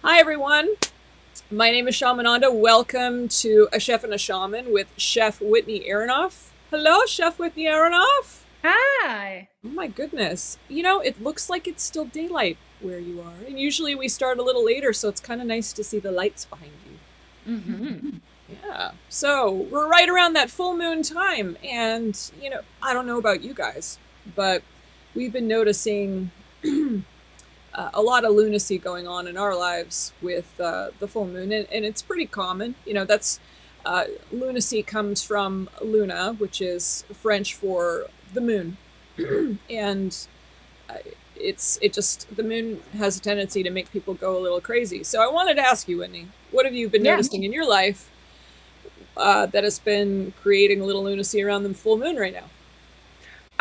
Hi, everyone. My name is Shamananda. Welcome to A Chef and a Shaman with Chef Whitney Aronoff. Hello, Chef Whitney Aronoff. Hi. Oh my goodness. You know, it looks like it's still daylight where you are. And usually we start a little later, so it's kind of nice to see the lights behind you. Mm-hmm. Yeah. So we're right around that full moon time. And, I don't know about you guys, but we've been noticing a lot of lunacy going on in our lives with the full moon, and it's pretty common. That's lunacy comes from luna, which is French for the moon, and uh, the moon has a tendency to make people go a little crazy. So I wanted to ask you, Whitney, what have you been Yeah. noticing in your life that has been creating a little lunacy around the full moon right now?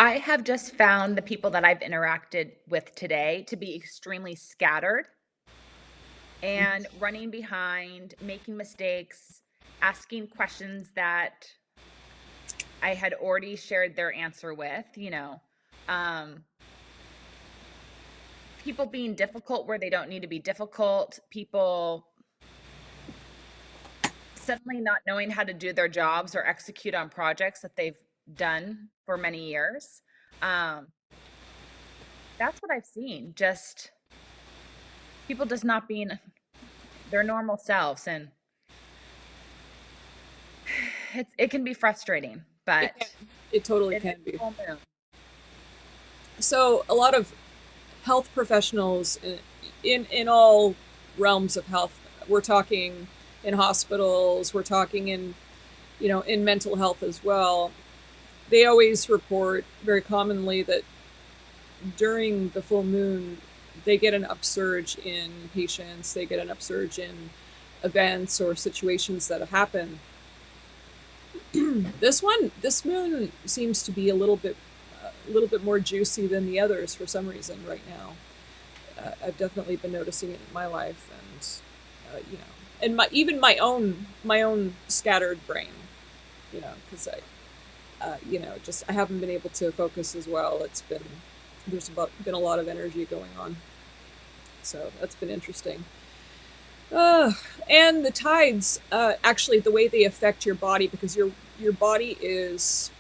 I have just found the people that I've interacted with today to be extremely scattered and running behind, making mistakes, asking questions that I had already shared their answer with. Um, People being difficult where they don't need to be difficult, people suddenly not knowing how to do their jobs or execute on projects that they've done for many years. Um, that's what I've seen. Just people just not being their normal selves, and it can be frustrating, It but can, it totally it is can be. full moon. So a lot of health professionals in all realms of health. We're talking in hospitals. We're talking in mental health as well. They always report very commonly that during the full moon, they get an upsurge in patients. They get an upsurge in events or situations that happen. This moon seems to be a little bit more juicy than the others for some reason right now. I've definitely been noticing it in my life, and even my own scattered brain, because just I haven't been able to focus as well. Been a lot of energy going on, so that's been interesting. Uh, and the tides, actually, the way they affect your body, because your body is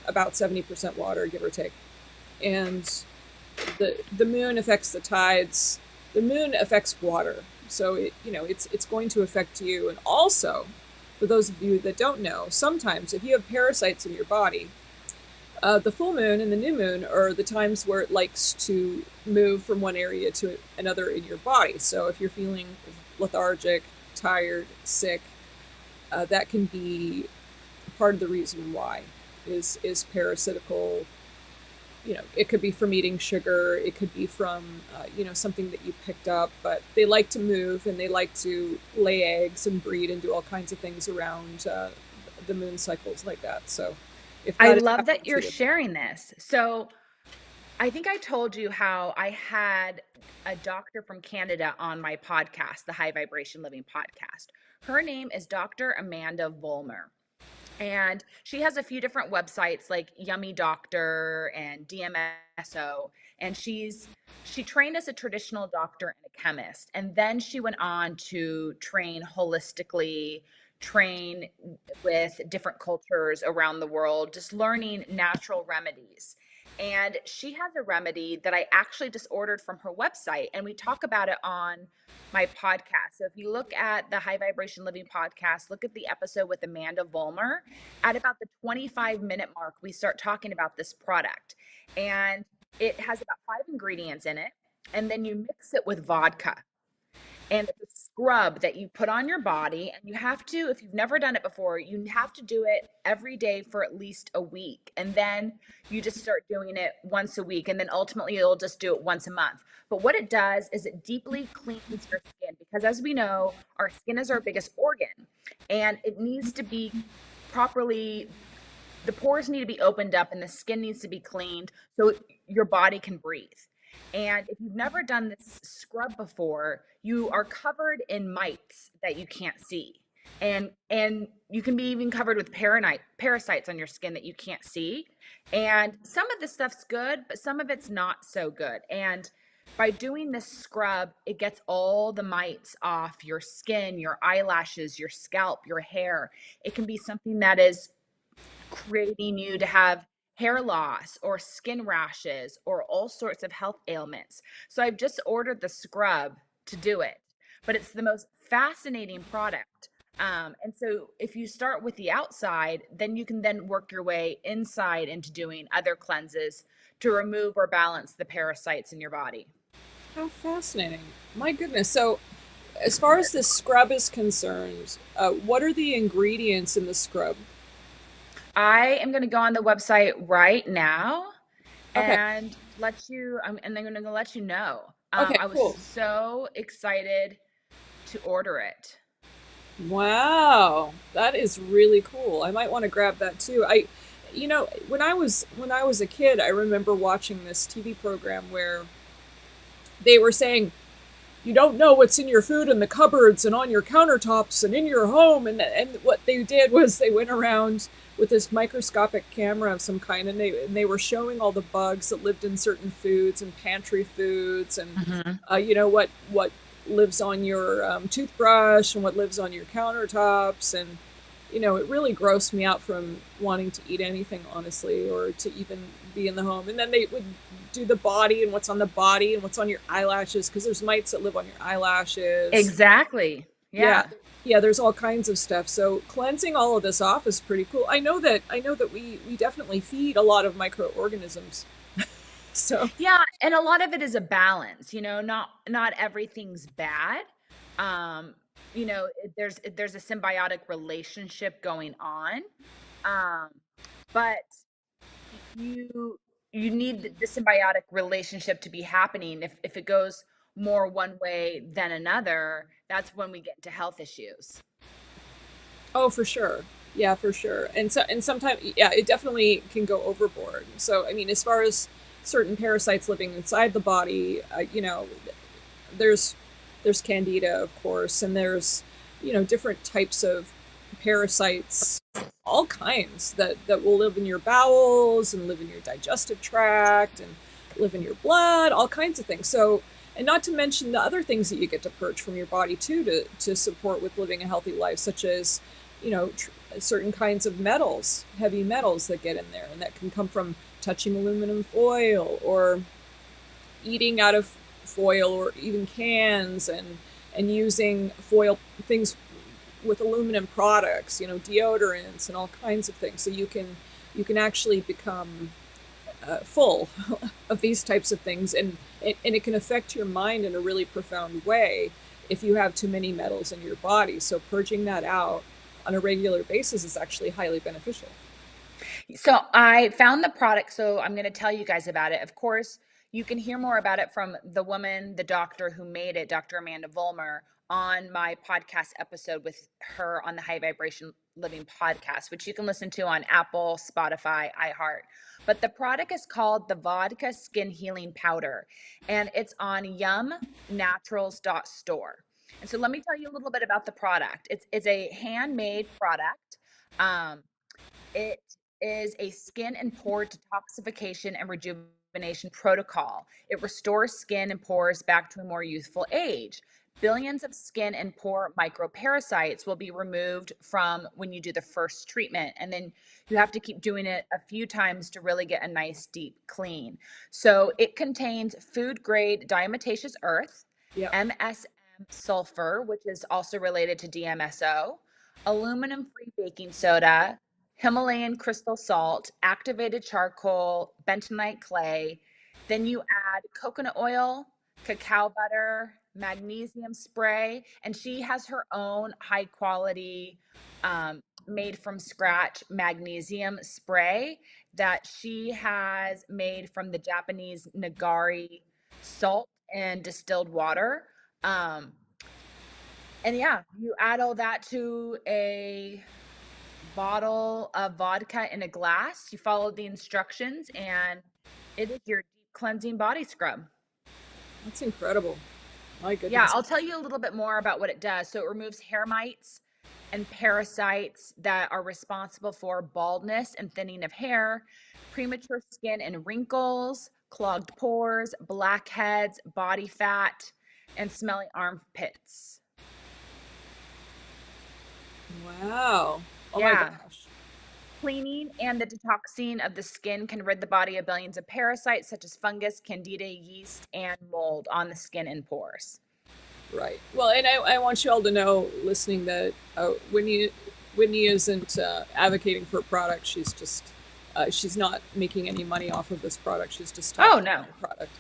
about 70% water, give or take, and the moon affects the tides. The moon affects water, so it's going to affect you. And also, for those of you that don't know, sometimes if you have parasites in your body, the full moon and the new moon are the times where it likes to move from one area to another in your body. So if you're feeling lethargic, tired, sick, that can be part of the reason why is parasitical. It could be from eating sugar, it could be from something that you picked up, but they like to move and they like to lay eggs and breed and do all kinds of things around the moon cycles like that. So if I that is love happening that to you're you. sharing this. So I think I told you how I had a doctor from Canada on my podcast, the High Vibration Living podcast. Her name is Dr. Amanda Vollmer. And she has a few different websites like Yummy Doctor and DMSO. And she trained as a traditional doctor and a chemist. And then she went on to train holistically, train with different cultures around the world, just learning natural remedies. And she has a remedy that I actually just ordered from her website, and we talk about it on my podcast. So if you look at the High Vibration Living podcast, look at the episode with Amanda Vollmer. At about the 25-minute mark, we start talking about this product. And it has about 5 ingredients in it. And then you mix it with vodka, and it's a scrub that you put on your body. And you have to, if you've never done it before, you have to do it every day for at least a week, and then you just start doing it once a week, and then ultimately you'll just do it once a month. But what it does is it deeply cleans your skin, because as we know, our skin is our biggest organ, and it needs to be properly, the pores need to be opened up and the skin needs to be cleaned so your body can breathe. And if you've never done this scrub before, you are covered in mites that you can't see. And you can be even covered with parasites on your skin that you can't see. And some of this stuff's good, but some of it's not so good. And By doing this scrub, it gets all the mites off your skin, your eyelashes, your scalp, your hair. It can be something that is creating you to have hair loss or skin rashes or all sorts of health ailments. So I've just ordered the scrub to do it, but it's the most fascinating product. And so if you start with the outside, then you can then work your way inside into doing other cleanses to remove or balance the parasites in your body. How fascinating. My goodness. So, as far as this scrub is concerned, what are the ingredients in the scrub? I am going to go on the website right now Okay. and and I'm going to let you know. Okay, I was cool. so excited to order it. Wow. That is really cool. I might want to grab that too. When I was a kid, I remember watching this TV program where they were saying you don't know what's in your food in the cupboards and on your countertops and in your home, and what they did was they went around with this microscopic camera of some kind, and they were showing all the bugs that lived in certain foods and pantry foods, and Hmm. what lives on your toothbrush and what lives on your countertops. And it really grossed me out from wanting to eat anything, honestly, or to even be in the home. And then they would do the body and what's on the body and what's on your eyelashes, because there's mites that live on your eyelashes. Exactly. Yeah, Yeah. yeah, there's all kinds of stuff. So cleansing all of this off is pretty cool. I know that we definitely feed a lot of microorganisms. So Yeah, and a lot of it is a balance, not everything's bad. Um, there's a symbiotic relationship going on. Um, but you need the symbiotic relationship to be happening. If it goes more one way than another, that's when we get into health issues. oh, for sure. Yeah, for sure. And sometimes, yeah, it definitely can go overboard. So I mean, as far as certain parasites living inside the body, there's there's candida, of course, and there's different types of parasites, all kinds that will live in your bowels and live in your digestive tract and live in your blood, all kinds of things. So, and not to mention the other things that you get to purge from your body too, to support with living a healthy life, such as certain kinds of metals, heavy metals that get in there, and that can come from touching aluminum foil or eating out of foil or even cans, and using foil things with aluminum products, deodorants and all kinds of things. So you can actually become full of these types of things, and it can affect your mind in a really profound way if you have too many metals in your body. So purging that out on a regular basis is actually highly beneficial. So I found the product, so I'm going to tell you guys about it. Of course, you can hear more about it from the woman, the doctor who made it, Dr. Amanda Vollmer, on my podcast episode with her on the High Vibration Living podcast, which you can listen to on Apple, Spotify, iHeart. But the product is called the Vodka Skin Healing Powder, and it's on yumnaturals.store. And so let me tell you a little bit about the product. It's a handmade product. Um, it is a skin and pore detoxification and rejuvenation protocol. It restores skin and pores back to a more youthful age. Billions of skin and pore microparasites will be removed from when you do the first treatment. And then you have to keep doing it a few times to really get a nice deep clean. So it contains food grade diatomaceous earth, Yep. MSM sulfur, which is also related to DMSO, aluminum free baking soda, Himalayan crystal salt, activated charcoal, bentonite clay. Then you add coconut oil, cacao butter, magnesium spray, and she has her own high quality, made from scratch magnesium spray that she has made from the Japanese nagari salt and distilled water. Um, and yeah, you add all that to a bottle of vodka in a glass. You follow the instructions, and it is your deep cleansing body scrub. That's incredible. My Yeah, goodness. I'll tell you a little bit more about what it does. So it removes hair mites and parasites that are responsible for baldness and thinning of hair, premature skin and wrinkles, clogged pores, blackheads, body fat, and smelly armpits. Wow. Oh my Yeah. gosh. Cleaning and the detoxing of the skin can rid the body of billions of parasites such as fungus, candida, yeast, and mold on the skin and pores. Right. Well, and I want you all to know, listening, that Whitney isn't advocating for a product. She's not making any money off of this product. She's just Oh, talking no. about the product.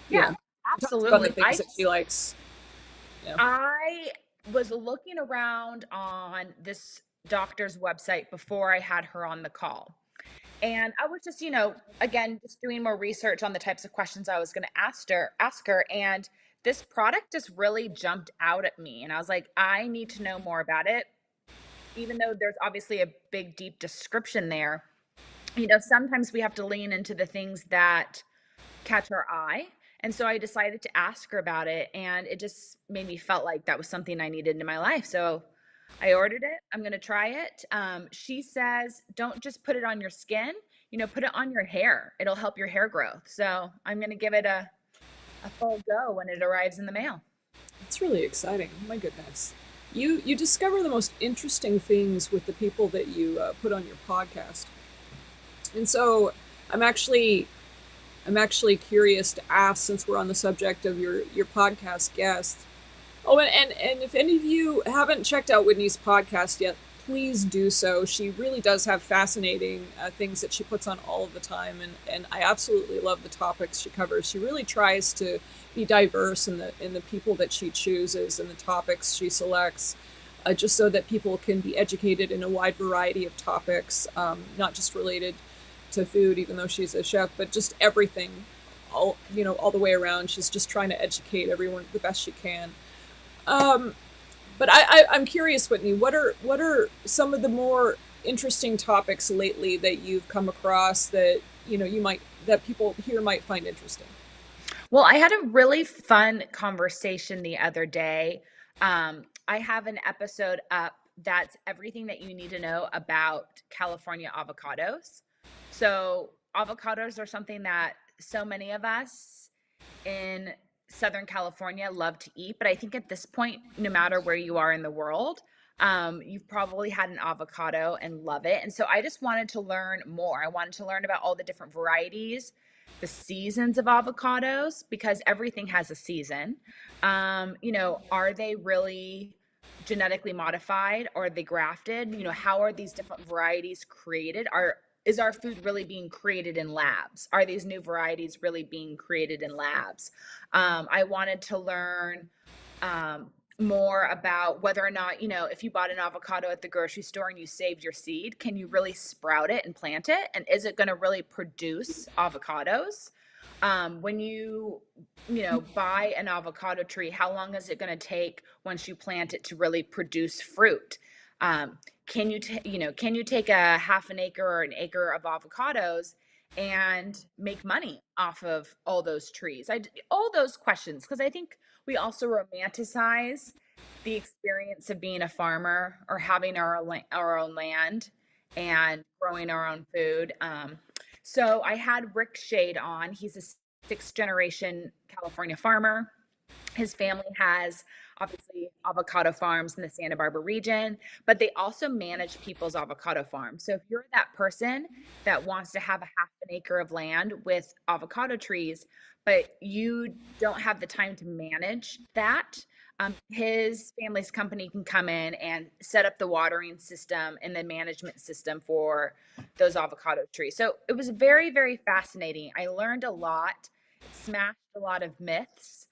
Yeah, Yeah. She talks about the absolutely. things that she likes. Yeah. I was looking around on this doctor's website before I had her on the call. And I was just, again, just doing more research on the types of questions I was going to ask her. And this product just really jumped out at me. And I was like, I need to know more about it. Even though there's obviously a big, deep description there, sometimes we have to lean into the things that catch our eye. And so I decided to ask her about it, and it just made me felt like that was something I needed in my life. So I ordered it. I'm going to try it. She says, don't just put it on your skin, put it on your hair. It'll help your hair growth. So I'm going to give it a full go when it arrives in the mail. It's really exciting. My goodness. You discover the most interesting things with the people that you put on your podcast. And so I'm actually curious to ask, since we're on the subject of your podcast guests. Oh, and if any of you haven't checked out Whitney's podcast yet, please do so. She really does have fascinating things that she puts on all of the time, and I absolutely love the topics she covers. She really tries to be diverse in the people that she chooses and the topics she selects, just so that people can be educated in a wide variety of topics, not just related to food, even though she's a chef, but just everything, all the way around. She's just trying to educate everyone the best she can. But I'm curious, Whitney, what are some of the more interesting topics lately that you've come across that that people here might find interesting? Well, I had a really fun conversation the other day. I have an episode up that's everything that you need to know about California avocados. So, avocados are something that so many of us in Southern California love to eat. But I think at this point, no matter where you are in the world, you've probably had an avocado and love it. And so I just wanted to learn more. I wanted to learn about all the different varieties, the seasons of avocados, because everything has a season. Are they really genetically modified? Or are they grafted? How are these different varieties created? Is our food really being created in labs? Are these new varieties really being created in labs? I wanted to learn more about whether or not, if you bought an avocado at the grocery store and you saved your seed, can you really sprout it and plant it? And is it going to really produce avocados? When buy an avocado tree, how long is it going to take once you plant it to really produce fruit? Can you take a half an acre or an acre of avocados and make money off of all those trees? All those questions, because I think we also romanticize the experience of being a farmer or having our own land and growing our own food. So I had Rick Shade on. He's a sixth generation California farmer. His family has obviously avocado farms in the Santa Barbara region, but they also manage people's avocado farms. So if you're that person that wants to have a half an acre of land with avocado trees, but you don't have the time to manage that, his family's company can come in and set up the watering system and the management system for those avocado trees. So it was very, very fascinating. I learned a lot. It smashed a lot of myths.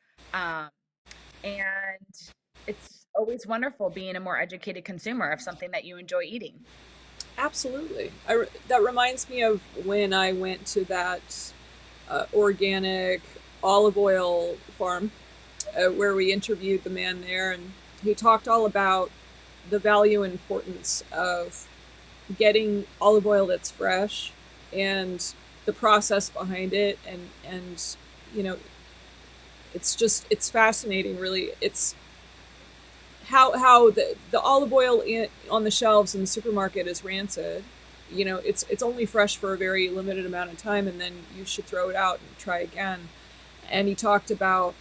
And it's always wonderful being a more educated consumer of something that you enjoy eating. Absolutely. That reminds me of when I went to that organic olive oil farm where we interviewed the man there, and he talked all about the value and importance of getting olive oil that's fresh and the process behind it, and you know it's fascinating, really. It's how the olive oil on the shelves in the supermarket is rancid, it's only fresh for a very limited amount of time, and then you should throw it out and try again. And he talked about,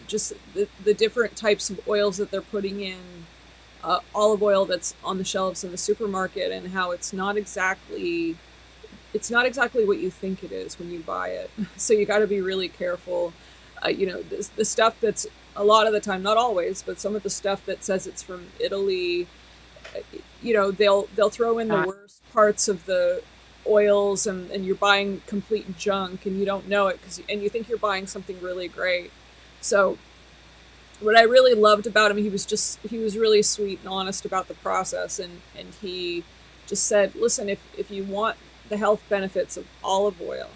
just the different types of oils that they're putting in, olive oil that's on the shelves in the supermarket, and how it's not exactly what you think it is when you buy it. So you got to be really careful. The stuff that's, a lot of the time, not always, but some of the stuff that says it's from Italy, they'll throw in the Uh, worst parts of the oils, and you're buying complete junk, and you don't know it, and you think you're buying something really great. So what I really loved about him, he was really sweet and honest about the process, and he just said, listen, if you want the health benefits of olive oil,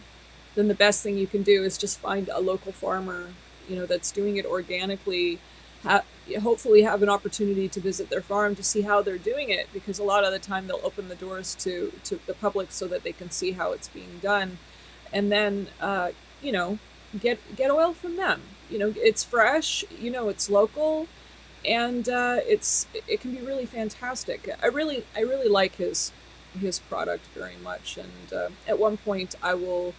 then the best thing you can do is just find a local farmer, that's doing it organically. ha- Hopefully have an opportunity to visit their farm to see how they're doing it, because a lot of the time they'll open the doors to the public so that they can see how it's being done. And then you know get oil from them. It's fresh, it's local, and it can be really fantastic. I really like his product very much. And at one point I will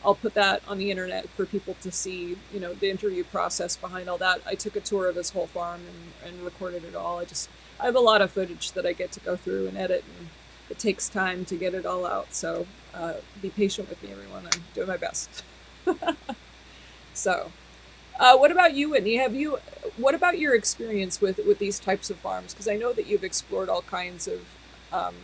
I'll put that on the internet for people to see, the interview process behind all that. I took a tour of his whole farm and recorded it all. I have a lot of footage that I get to go through and edit, and it takes time to get it all out. So be patient with me, everyone. I'm doing my best. So, what about you, Whitney? What about your experience with these types of farms? Because I know that you've explored all kinds of um,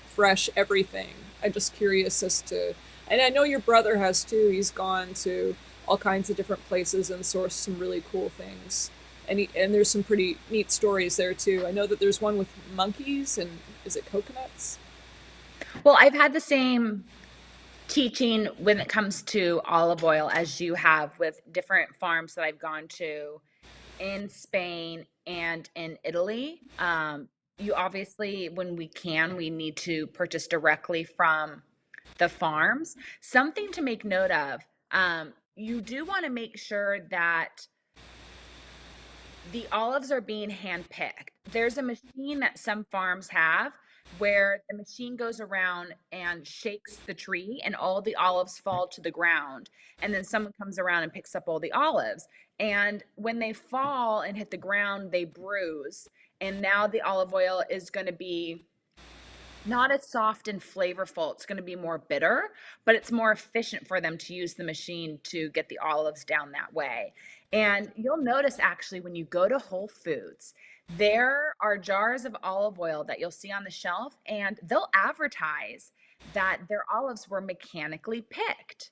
fresh everything. I'm just curious as to, and I know your brother has too. He's gone to all kinds of different places and sourced some really cool things. And there's some pretty neat stories there too. I know that there's one with monkeys, and is it coconuts? well, I've had the same teaching when it comes to olive oil as you have with different farms that I've gone to in Spain and in Italy. You obviously, when we can, we need to purchase directly from the farms. Something to make note of, you do want to make sure that the olives are being handpicked. There's a machine that some farms have where the machine goes around and shakes the tree and all the olives fall to the ground. And then someone comes around and picks up all the olives. And when they fall and hit the ground, they bruise. And now the olive oil is going to be not as soft and flavorful. It's going to be more bitter, but it's more efficient for them to use the machine to get the olives down that way. And you'll notice actually when you go to Whole Foods, there are jars of olive oil that you'll see on the shelf, and they'll advertise that their olives were mechanically picked.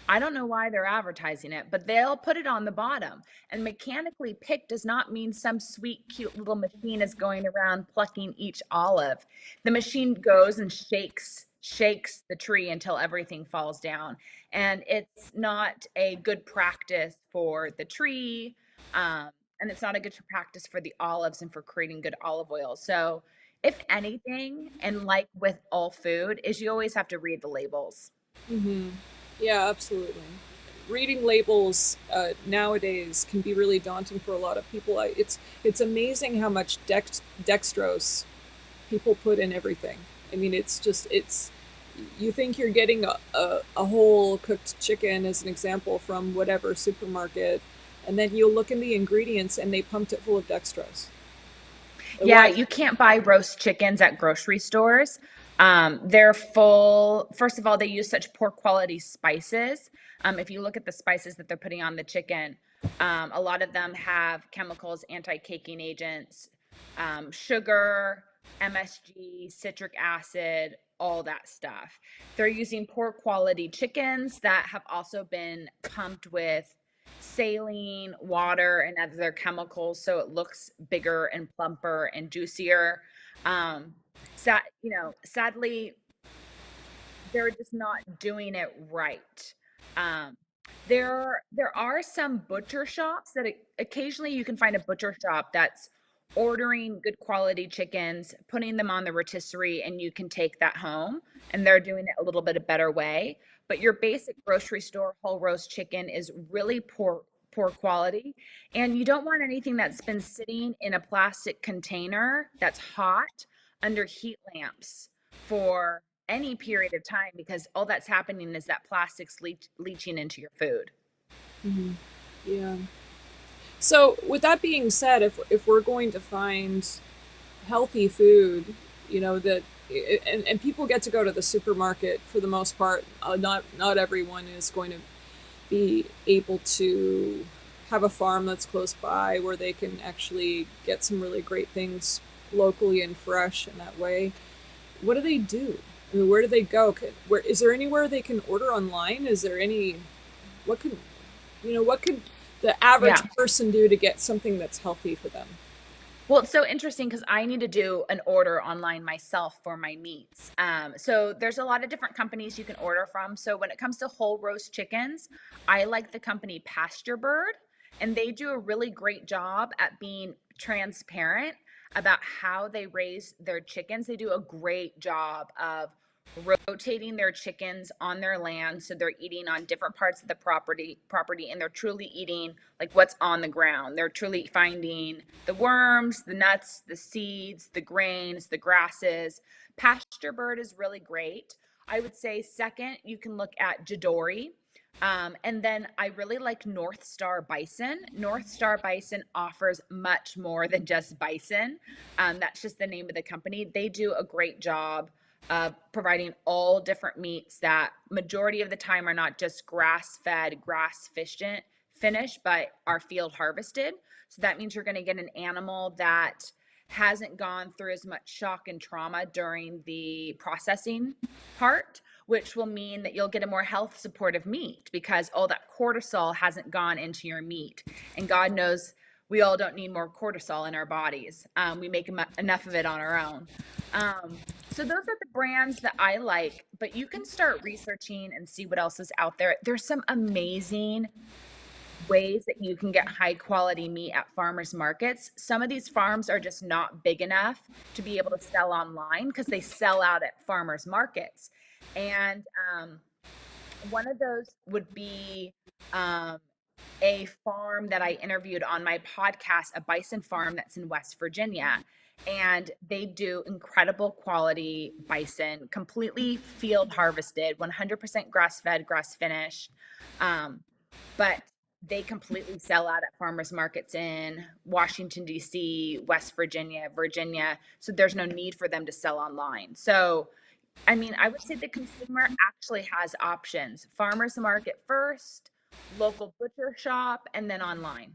I don't know why they're advertising it, but they'll put it on the bottom. And mechanically picked does not mean some sweet, cute little machine is going around plucking each olive. The machine goes and shakes the tree until everything falls down, and it's not a good practice for the tree, um, and it's not a good practice for the olives and for creating good olive oil. So if anything, and like with all food, is you always have to read the labels. Mm-hmm. Yeah, absolutely. Reading labels nowadays can be really daunting for a lot of people. It's amazing how much dextrose people put in everything. I mean, it's you think you're getting a whole cooked chicken, as an example, from whatever supermarket, and then you'll look in the ingredients and they pumped it full of dextrose. Yeah, Why? you can't buy roast chickens at grocery stores. They're full. First of all, they use such poor quality spices. If you look at the spices that they're putting on the chicken, a lot of them have chemicals, anti-caking agents, sugar, MSG, citric acid, all that stuff. They're using poor quality chickens that have also been pumped with saline, water, and other chemicals, so it looks bigger and plumper and juicier. Sadly, they're just not doing it right. Um, there are some butcher shops that occasionally you can find a butcher shop that's ordering good quality chickens, putting them on the rotisserie, and you can take that home. And they're doing it a little bit a better way. But your basic grocery store whole roast chicken is really poor quality, and you don't want anything that's been sitting in a plastic container that's hot under heat lamps for any period of time, because all that's happening is that plastic's leaching into your food. Hmm. Yeah. So, with that being said, if we're going to find healthy food, that and people get to go to the supermarket for the most part. Not everyone is going to be able to have a farm that's close by where they can actually get some really great things locally and fresh in that way. What do they do? I mean, where do they go? Where is there anywhere they can order online? Is there any? What could what could the average Yeah. person do to get something that's healthy for them? Well, it's so interesting because I need to do an order online myself for my meats. So there's a lot of different companies you can order from. So when it comes to whole roast chickens, I like the company Pasture Bird, and they do a really great job at being transparent about how they raise their chickens. They do a great job of rotating their chickens on their land, so they're eating on different parts of the property, and they're truly eating like what's on the ground. They're truly finding the worms, the nuts, the seeds, the grains, the grasses. Pasture Bird is really great. I would say second, you can look at Jadori. And then I really like North Star Bison. North Star Bison offers much more than just bison. That's just the name of the company. They do a great job providing all different meats that majority of the time are not just grass fed, grass finished, but are field harvested. So that means you're going to get an animal that hasn't gone through as much shock and trauma during the processing part, which will mean that you'll get a more health supportive meat because all that cortisol hasn't gone into your meat. And God knows we all don't need more cortisol in our bodies. We make enough of it on our own. So those are the brands that I like, but you can start researching and see what else is out there. There's some amazing ways that you can get high quality meat at farmers markets. Some of these farms are just not big enough to be able to sell online because they sell out at farmers markets. And one of those would be um, a farm that I interviewed on my podcast, a bison farm that's in West Virginia. And they do incredible quality bison, completely field harvested, 100% grass fed, grass finished. Um, but they completely sell out at farmers markets in Washington, D.C., West Virginia, Virginia. So there's no need for them to sell online. So, I mean, I would say the consumer actually has options: farmers market first, local butcher shop, and then online.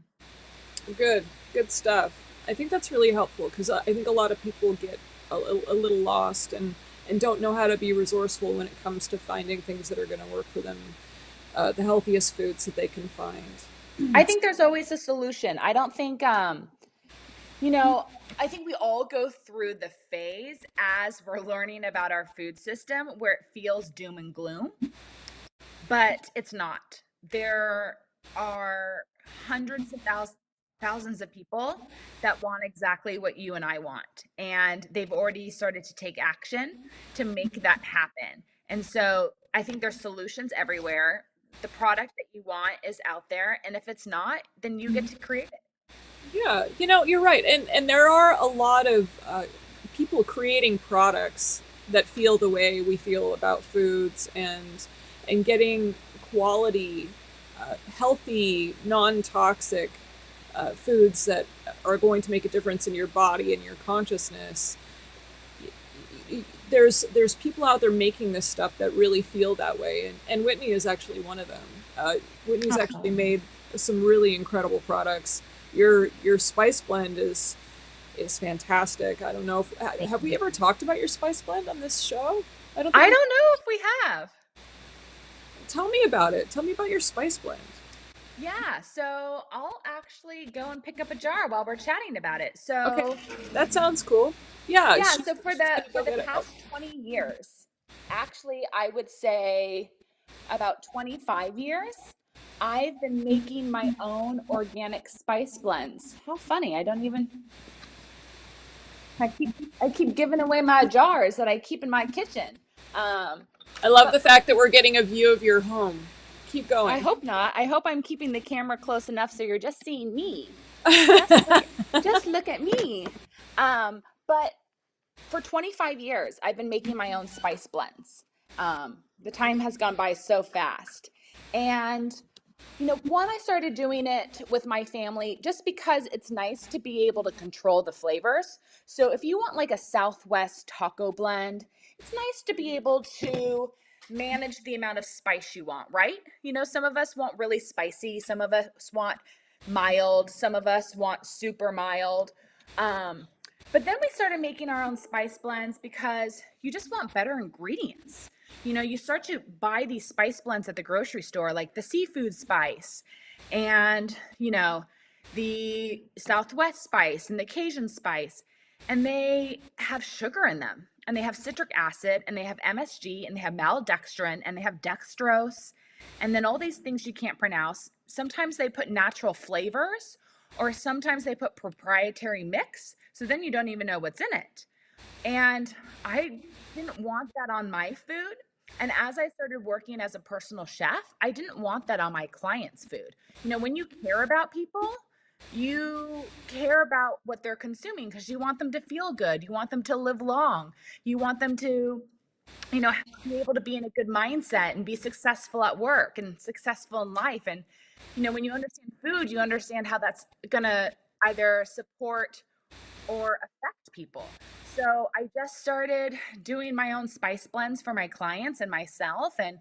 Good stuff. I think that's really helpful because I think a lot of people get a little lost and don't know how to be resourceful when it comes to finding things that are going to work for them, the healthiest foods that they can find. I think there's always a solution. I don't think, you know, I think we all go through the phase as we're learning about our food system where it feels doom and gloom, but it's not. There are hundreds of thousands of people that want exactly what you and I want, and they've already started to take action to make that happen. And so I think there's solutions everywhere. The product that you want is out there, and if it's not, then you get to create it. Yeah, you're right, and there are a lot of people creating products that feel the way we feel about foods, and getting quality, healthy, non-toxic foods that are going to make a difference in your body and your consciousness. There's people out there making this stuff that really feel that way, and Whitney is actually one of them. Whitney's actually Oh, made some really incredible products. Your spice blend is fantastic. I don't know if thank have we you. ever talked about your spice blend on this show? I don't think I we. don't know if we have. Tell me about it. Tell me about your spice blend. Yeah, so I'll actually go and pick up a jar while we're chatting about it. Okay, So, that sounds cool. Yeah, yeah, so she's gonna for go the get it. Oh, past 20 years, actually I would say about 25 years, I've been making my own organic spice blends. How funny. I keep giving away my jars that I keep in my kitchen. Um, I love but the fact that we're getting a view of your home. Keep I going. hope not. I hope I'm keeping the camera close enough so you're just seeing me. Just look at me. But For 25 years, I've been making my own spice blends. The time has gone by so fast. And, one, I started doing it with my family just because it's nice to be able to control the flavors. So if you want like a Southwest taco blend, it's nice to be able to manage the amount of spice you want, right? Some of us want really spicy, some of us want mild, some of us want super mild. Um, but then we started making our own spice blends because you just want better ingredients. You start to buy these spice blends at the grocery store, like the seafood spice and, the Southwest spice and the Cajun spice, and they have sugar in them and they have citric acid and they have MSG and they have maltodextrin and they have dextrose and then all these things you can't pronounce. Sometimes they put natural flavors or sometimes they put proprietary mix. So then you don't even know what's in it. And I didn't want that on my food. And as I started working as a personal chef, I didn't want that on my clients' food. When you care about people, you care about what they're consuming because you want them to feel good. You want them to live long. You want them to, be able to be in a good mindset and be successful at work and successful in life. And, when you understand food, you understand how that's going to either support or affect people. So I just started doing my own spice blends for my clients and myself. And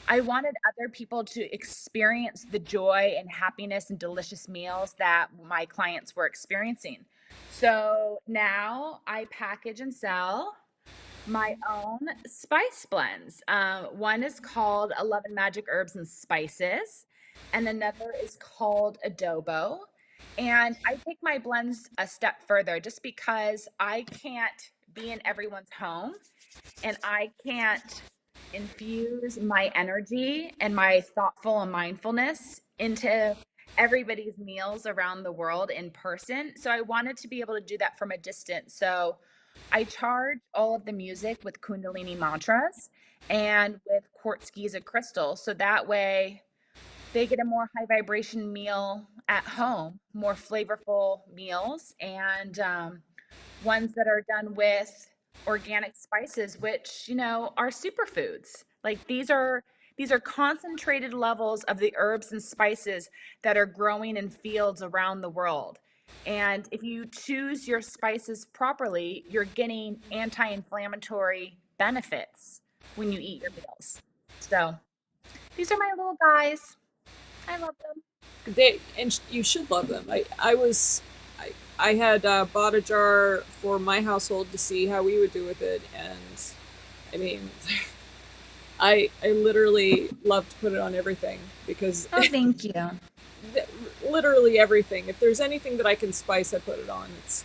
I wanted other people to experience the joy and happiness and delicious meals that my clients were experiencing. So now I package and sell my own spice blends. One is called 11 Magic Herbs and Spices, and another is called Adobo. And I take my blends a step further just because I can't be in everyone's home and I can't infuse my energy and my thoughtful and mindfulness into everybody's meals around the world in person. So I wanted to be able to do that from a distance. So I charge all of the music with Kundalini mantras and with quartz Giza crystals. So that way they get a more high vibration meal at home, more flavorful meals, and ones that are done with organic spices, which are superfoods. Like these are concentrated levels of the herbs and spices that are growing in fields around the world. And if you choose your spices properly, you're getting anti-inflammatory benefits when you eat your meals. So these are my little guys. I love them. You should love them. I had bought a jar for my household to see how we would do with it, and I mean, I literally love to put it on everything because Oh, thank you. literally everything. If there's anything that I can spice, I put it on. It's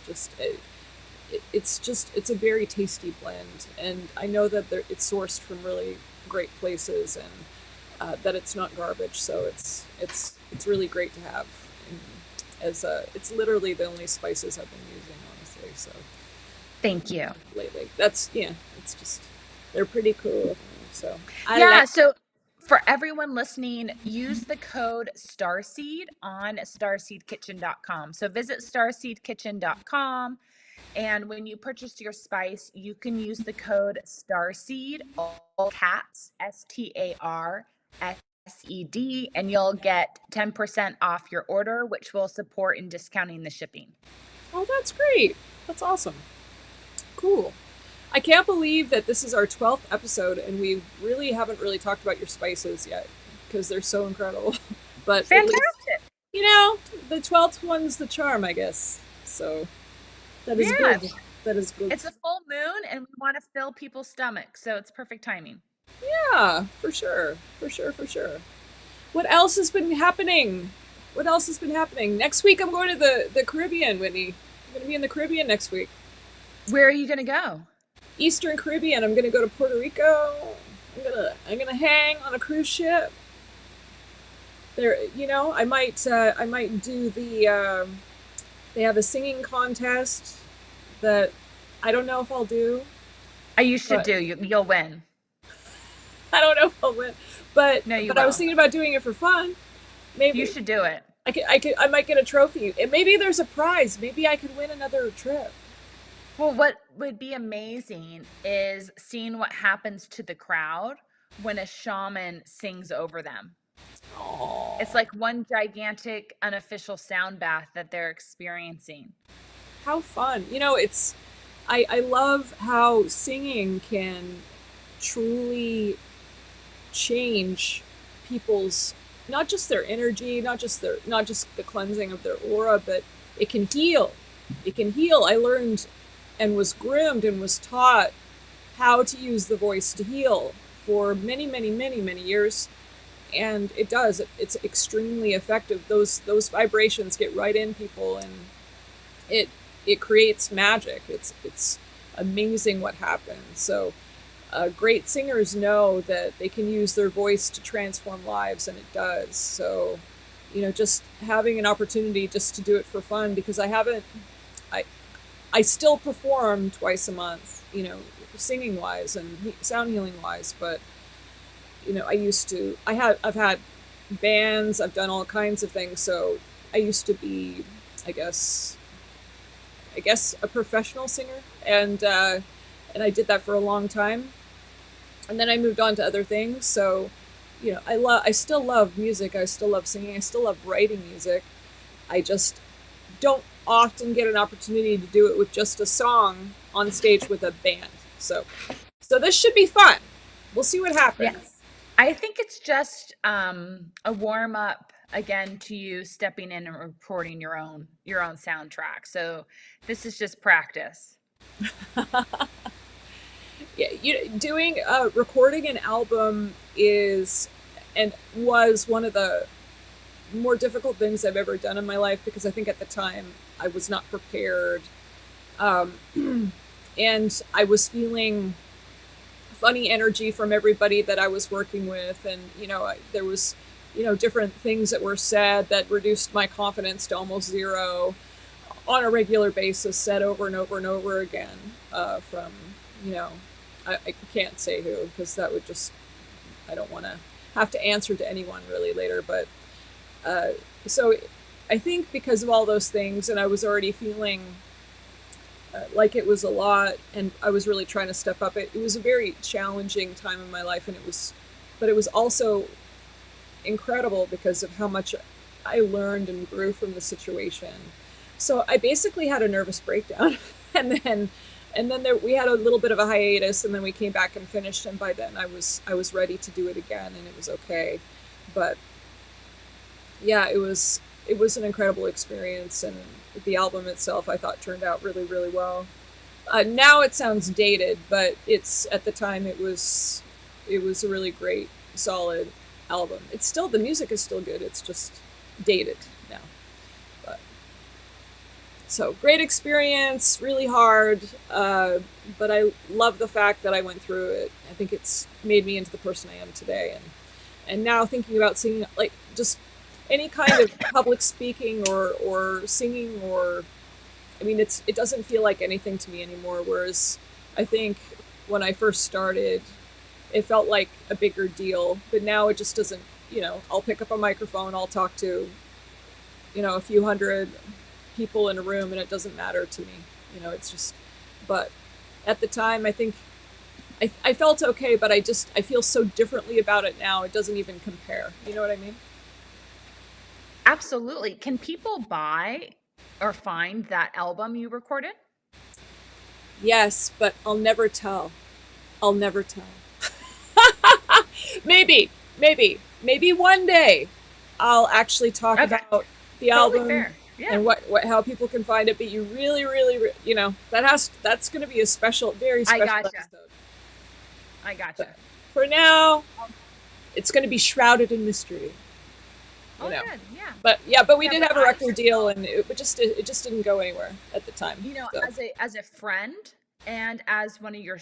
a very tasty blend, and I know that it's sourced from really great places, and that it's not garbage. So it's really great to have. And it's literally the only spices I've been using, honestly. So Thank you. lately, it's just they're pretty cool. So I Yeah, like. so for everyone listening, use the code STARSEED on starseedkitchen.com. So visit starseedkitchen.com, and when you purchase your spice, you can use the code STARSEED, all caps, STARSED, and you'll get 10% off your order, which will support in discounting the shipping. Oh, that's great. That's awesome. Cool. I can't believe that this is our 12th episode and we really haven't really talked about your spices yet because they're so incredible. But at least, Fantastic. you know, the 12th one's the charm, I guess. So that is Yeah, good. That is good. it's a full moon and we want to fill people's stomachs, so it's perfect timing. Yeah, for sure. For sure, for sure. What else has been happening? What else has been happening? Next week I'm going to the Caribbean, Whitney. I'm going to be in the Caribbean next week. Where are you going to go? Eastern Caribbean. I'm gonna go to Puerto Rico. I'm gonna hang on a cruise ship. There, I might do they have a singing contest that I don't know if I'll do, You should but do. You'll win. I don't know if I'll win. But No, you but I was will. thinking about doing it for fun. You Maybe should do it. I might get a trophy. And maybe there's a prize. Maybe I could win another trip. Well, what would be amazing is seeing what happens to the crowd when a shaman sings over them. It's Oh, like one gigantic unofficial sound bath that they're experiencing. how fun. You know, I love how singing can truly change people's, not just their energy, not just the cleansing of their aura, but it can heal. It can heal. I learned and was groomed and was taught how to use the voice to heal for many, many, many, many years. And it does. It's extremely effective. Those vibrations get right in people, and it it creates magic. It's amazing what happens. So great singers know that they can use their voice to transform lives, and it does. So, just having an opportunity just to do it for fun, because I, I still perform twice a month, singing wise and sound healing wise. But, I've had bands, I've done all kinds of things. So I used to be, I guess, a professional singer, and I did that for a long time, and then I moved on to other things. So, I still love music. I still love singing. I still love writing music. I just don't often get an opportunity to do it with just a song on stage with a band. So this should be fun. We'll see what Yeah. happens. I think it's just a warm up again to you stepping in and recording your own soundtrack. So this is just practice. Yeah, doing recording an album is and was one of the more difficult things I've ever done in my life, because I think at the time I was not prepared. Um, and I was feeling funny energy from everybody that I was working with. And, there was, different things that were said that reduced my confidence to almost zero on a regular basis, said over and over and over again from, you know, I can't say who, because that would just, I don't want to have to answer to anyone really later. But uh, so I think because of all those things, and I was already feeling like it was a lot, and I was really trying to step up. It was a very challenging time in my life, and but it was also incredible because of how much I learned and grew from the situation. So I basically had a nervous breakdown, and we had a little bit of a hiatus, and then we came back and finished. And by then I was ready to do it again, and it was okay. But yeah, it was an incredible experience, and the album itself I thought turned out really, really well. Now it sounds dated, but it's at the time it was a really great, solid album. It's still, the music is still good. It's just dated now. But so great experience, really hard, but I love the fact that I went through it. I think it's made me into the person I am today, and now thinking about singing, like just any kind of public speaking or singing, or I mean, it doesn't feel like anything to me anymore. Whereas I think when I first started, it felt like a bigger deal. But now it just doesn't. I'll pick up a microphone, I'll talk to a few hundred people in a room, and it doesn't matter to me. It's just. But at the time, I think I felt okay, but I feel so differently about it now. It doesn't even compare. You know what I mean? Absolutely. Can people buy or find that album you recorded? Yes, but I'll never tell. I'll never tell. Maybe one day I'll actually talk Okay. about the Totally album fair. Yeah. and what how people can find it. But you really, really, that's going to be a special, very I special gotcha. episode. I But gotcha. for now, Oh, it's going to be shrouded in mystery. You oh, know. good. Yeah. But we Yeah, did but have a I record deal, and it just didn't go anywhere at the time. So as a friend and as one of your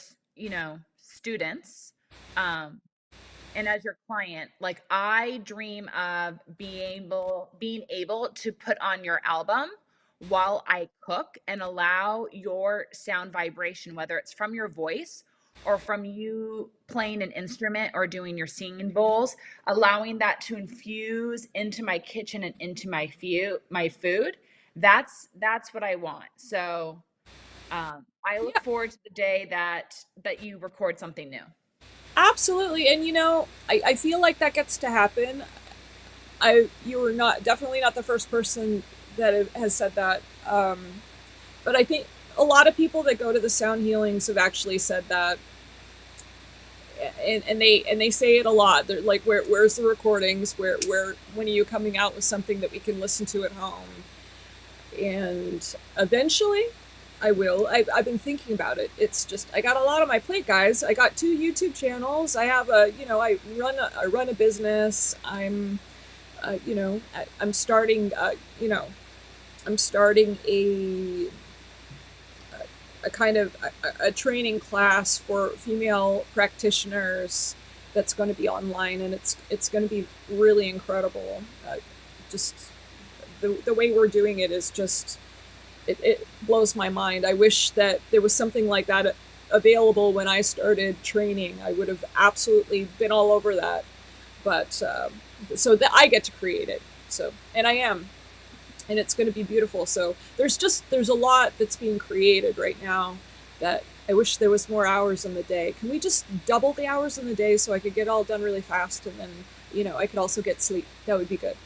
students, um and as your client, like I dream of being able to put on your album while I cook and allow your sound vibration, whether it's from your voice or from you playing an instrument or doing your singing bowls, allowing that to infuse into my kitchen and into my food. That's what I want. So I look Yeah, forward to the day that you record something new. absolutely. And I feel like that gets to happen. You were not definitely not the first person that has said that. But I think a lot of people that go to the sound healings have actually said that, and they say it a lot. They're like, where's the recordings? Where when are you coming out with something that we can listen to at home? And eventually, I will. I've been thinking about it. It's just I got a lot on my plate, guys. I got 2 YouTube channels. I have I run a business. I'm starting. I'm starting a kind of a training class for female practitioners that's going to be online, and it's going to be really incredible. Just the way we're doing it is just it blows my mind. I wish that there was something like that available when I started training. I would have absolutely been all over that. But so that I get to create it. So, and I am, and it's going to be beautiful. So there's a lot that's being created right now that I wish there was more hours in the day. Can we just double the hours in the day so I could get all done really fast, and then I could also get sleep? That would be good.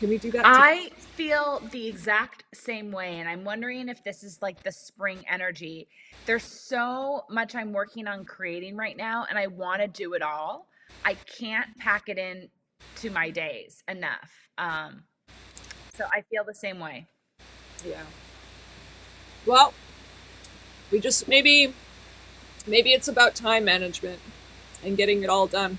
Can we do that today? I feel the exact same way, and I'm wondering if this is like the spring energy. There's so much I'm working on creating right now, and I want to do it all. I can't pack it in to my days enough. So I feel the same way. Yeah. Well, we just maybe it's about time management and getting it all done.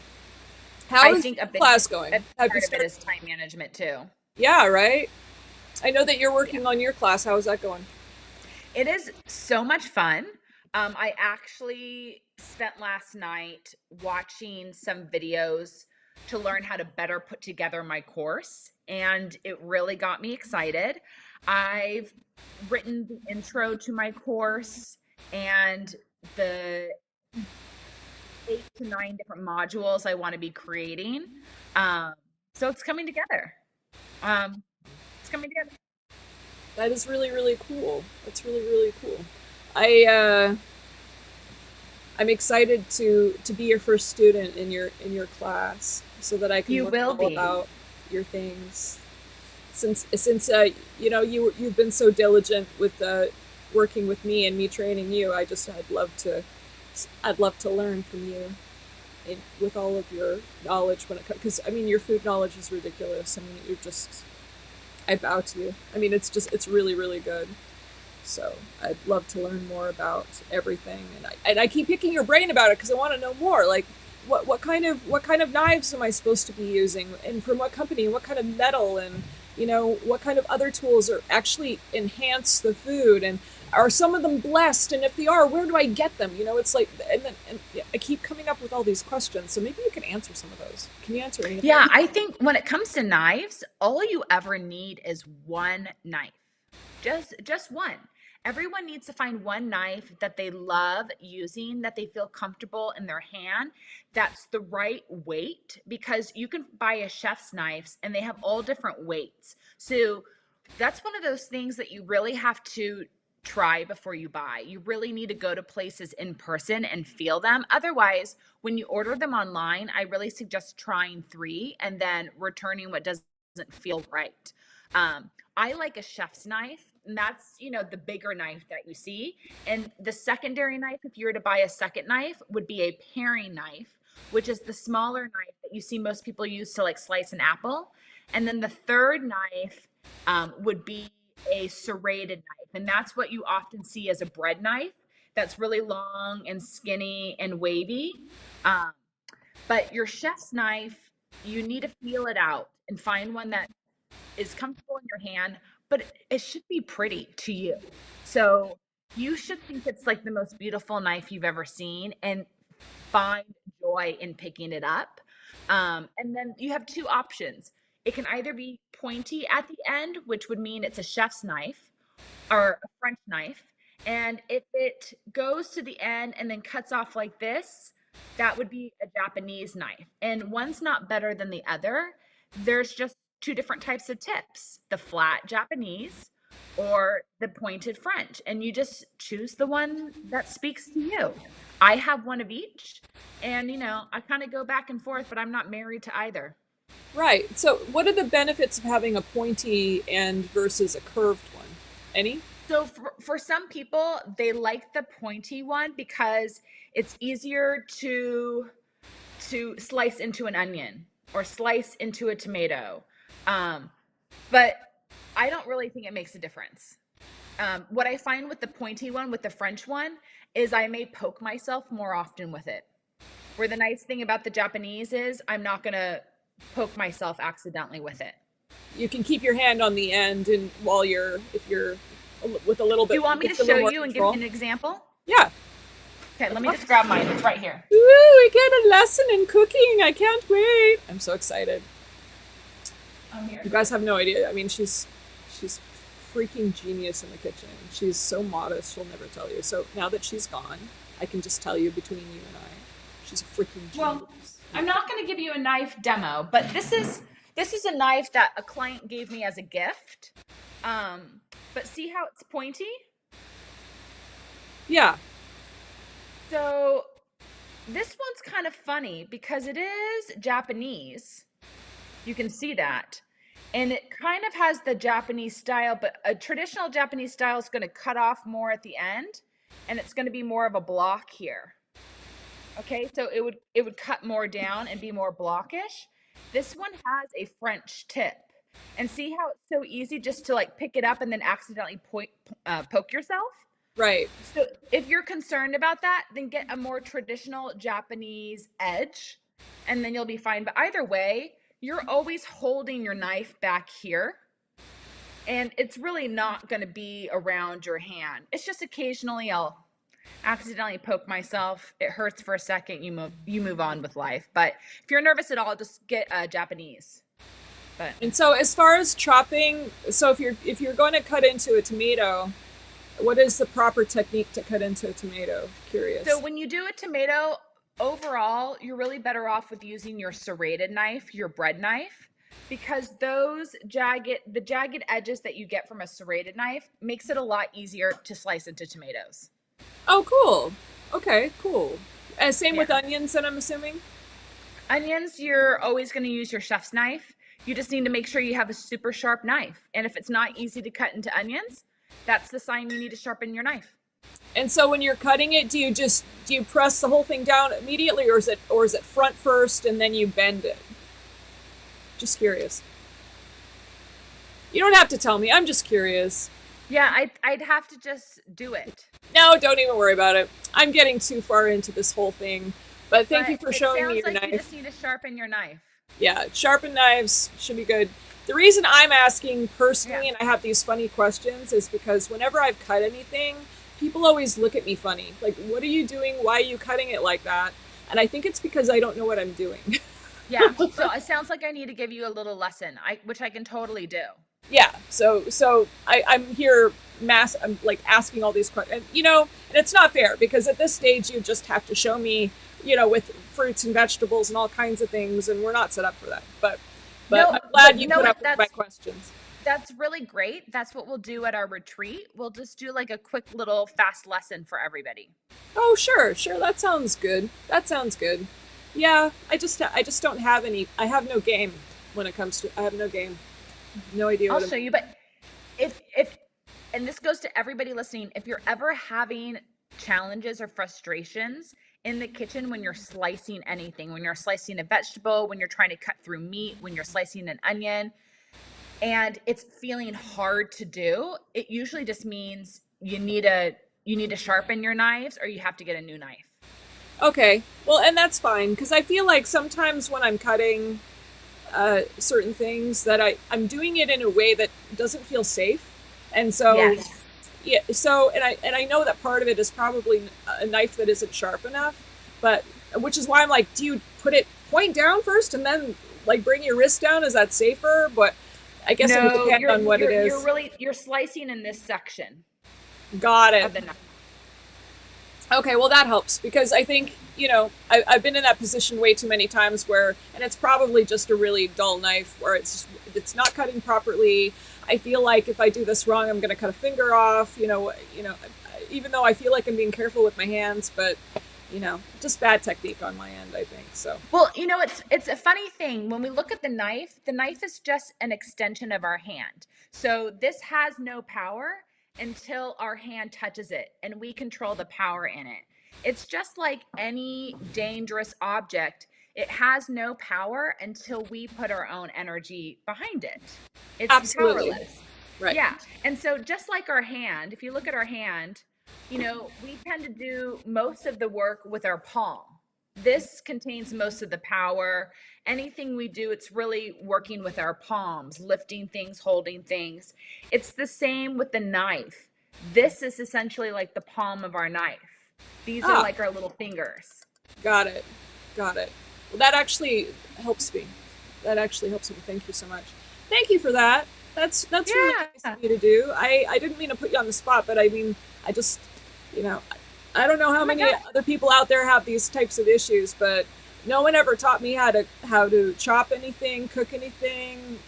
How I is think class a going? big Have you part of it started? is time management too. Yeah, right. I know that you're Yeah. working on your class. How is that going? It is so much fun. I actually spent last night watching some videos to learn how to better put together my course, and it really got me excited. I've written the intro to my course and the 8 to 9 different modules I want to be creating. Um, so it's coming together. Um, it's coming together. That is really, really cool. That's really, really cool. I I'm excited to be your first student in your class so that I can You learn will all be. about your things. Since you've been so diligent with working with me and me training you, I'd love to learn from you with all of your knowledge when it comes, because I mean your food knowledge is ridiculous. I mean you're just I bow to you. I mean it's really, really good. So I'd love to learn more about everything, and I keep picking your brain about it because I want to know more. Like, what kind of knives am I supposed to be using, and from what company, and what kind of metal, and what kind of other tools are actually enhance the food, and are some of them blessed, and if they are, where do I get them? It's like, and yeah, I keep coming up with all these questions. So maybe you can answer some of those. Can you answer any of Yeah, those? I think when it comes to knives, all you ever need is one knife. Just one. Everyone needs to find one knife that they love using, that they feel comfortable in their hand, that's the right weight, because you can buy a chef's knives and they have all different weights. So that's one of those things that you really have to try before you buy. You really need to go to places in person and feel them. Otherwise, when you order them online, I really suggest trying three and then returning what doesn't feel right. I like a chef's knife, and that's, the bigger knife that you see. And the secondary knife, if you were to buy a second knife, would be a paring knife, which is the smaller knife that you see most people use to like slice an apple. And then the third knife would be a serrated knife. And that's what you often see as a bread knife, that's really long and skinny and wavy. Um, but your chef's knife, you need to feel it out and find one that is comfortable in your hand, but it should be pretty to you. So you should think it's like the most beautiful knife you've ever seen and find joy in picking it up. And then you have two options. It can either be pointy at the end, which would mean it's a chef's knife, or a French knife. And if it goes to the end and then cuts off like this, that would be a Japanese knife. And one's not better than the other. There's just two different types of tips: the flat Japanese, or the pointed French, and you just choose the one that speaks to you. I have one of each, and I kind of go back and forth, but I'm not married to either. Right. So, what are the benefits of having a pointy end versus a curved one? Any? So for some people, they like the pointy one because it's easier to slice into an onion or slice into a tomato. But I don't really think it makes a difference. What I find with the pointy one, with the French one, is I may poke myself more often with it. Where the nice thing about the Japanese is I'm not going to poke myself accidentally with it. You can keep your hand on the end, and while if you're with a little Do bit, you want me to with a show little more you and give you control. an example? Yeah. Okay, let me just grab mine. It's right here. Ooh, we get a lesson in cooking. I can't wait. I'm so excited. I'm here. You guys have no idea. I mean, she's freaking genius in the kitchen. She's so modest, she'll never tell you. So now that she's gone, I can just tell you between you and I, she's a freaking genius. Well, I'm not going to give you a knife demo, but this is a knife that a client gave me as a gift. But see how it's pointy? Yeah. So this one's kind of funny because it is Japanese. You can see that. And it kind of has the Japanese style, but a traditional Japanese style is going to cut off more at the end, and it's going to be more of a block here. Okay, so it would cut more down and be more blockish. This one has a French tip. And see how it's so easy just to like pick it up and then accidentally poke yourself? Right. So if you're concerned about that, then get a more traditional Japanese edge and then you'll be fine. But either way, you're always holding your knife back here. And it's really not going to be around your hand. It's just occasionally I'll accidentally poke myself. It hurts for a second. You move on with life. But if you're nervous at all, just get Japanese. But And so as far as chopping, so if you're going to cut into a tomato, what is the proper technique to cut into a tomato? Curious. so when you do a tomato, overall, you're really better off with using your serrated knife, your bread knife, because the jagged edges that you get from a serrated knife makes it a lot easier to slice into tomatoes. Oh, cool. Okay, cool. And same with Yeah. onions, then I'm assuming. Onions, you're always going to use your chef's knife. You just need to make sure you have a super sharp knife. And if it's not easy to cut into onions, that's the sign you need to sharpen your knife. And so when you're cutting it, do you press the whole thing down immediately, or is it front first and then you bend it? Just curious. You don't have to tell me. I'm just curious. Yeah, I'd have to just do it. No, don't even worry about it. I'm getting too far into this whole thing. But thank you But for it showing me sounds your like you knife. just need to sharpen your knife. Yeah, sharpened knives should be good. The reason I'm asking personally, Yeah. and I have these funny questions, is because whenever I've cut anything, people always look at me funny. Like, what are you doing? Why are you cutting it like that? And I think it's because I don't know what I'm doing. Yeah. So it sounds like I need to give you a little lesson, which I can totally do. Yeah, so I'm here I'm like asking all these questions, and it's not fair because at this stage you just have to show me, with fruits and vegetables and all kinds of things, and we're not set up for that. But No, I'm but glad you you know put what? up with my questions. That's really great. That's what we'll do at our retreat. We'll just do like a quick little fast lesson for everybody. Oh, sure, that sounds good. That sounds good. Yeah, I just don't have any. I have no game when it comes to. I have no game. No idea I'll what show I'm. you, but if and this goes to everybody listening, if you're ever having challenges or frustrations in the kitchen when you're slicing anything, when you're slicing a vegetable, when you're trying to cut through meat, when you're slicing an onion, and it's feeling hard to do, it usually just means you need to sharpen your knives or you have to get a new knife. Okay, well, and that's fine because I feel like sometimes when I'm cutting certain things that I'm doing it in a way that doesn't feel safe, and so Yes. yeah, so and I know that part of it is probably a knife that isn't sharp enough, but which is why I'm like, do you put it point down first and then like bring your wrist down? Is that safer? But I guess it would No, depend you're on what it you're is. really you're slicing in this section Got it. of the knife. Okay, well that helps because I think I've been in that position way too many times where, and it's probably just a really dull knife where it's not cutting properly. I feel like if I do this wrong, I'm going to cut a finger off. Even though I feel like I'm being careful with my hands, but just bad technique on my end, I think so. Well, it's a funny thing when we look at the knife is just an extension of our hand. So this has no power until our hand touches it and we control the power in it. It's just like any dangerous object. It has no power until we put our own energy behind it. It's Absolutely, powerless. right. Yeah. And so just like our hand, if you look at our hand, we tend to do most of the work with our palm. This contains most of the power. Anything we do, it's really working with our palms, lifting things, holding things. It's the same with the knife. This is essentially like the palm of our knife. These are Ah, like our little fingers. got it, got it. Well, that actually helps me. That actually helps me. Thank you so much. Thank you for that. That's really nice Yeah. of you to do. I didn't mean to put you on the spot, but I mean, I just, you know, I don't know how Oh my many God. other people out there have these types of issues, but no one ever taught me how to chop anything, cook anything.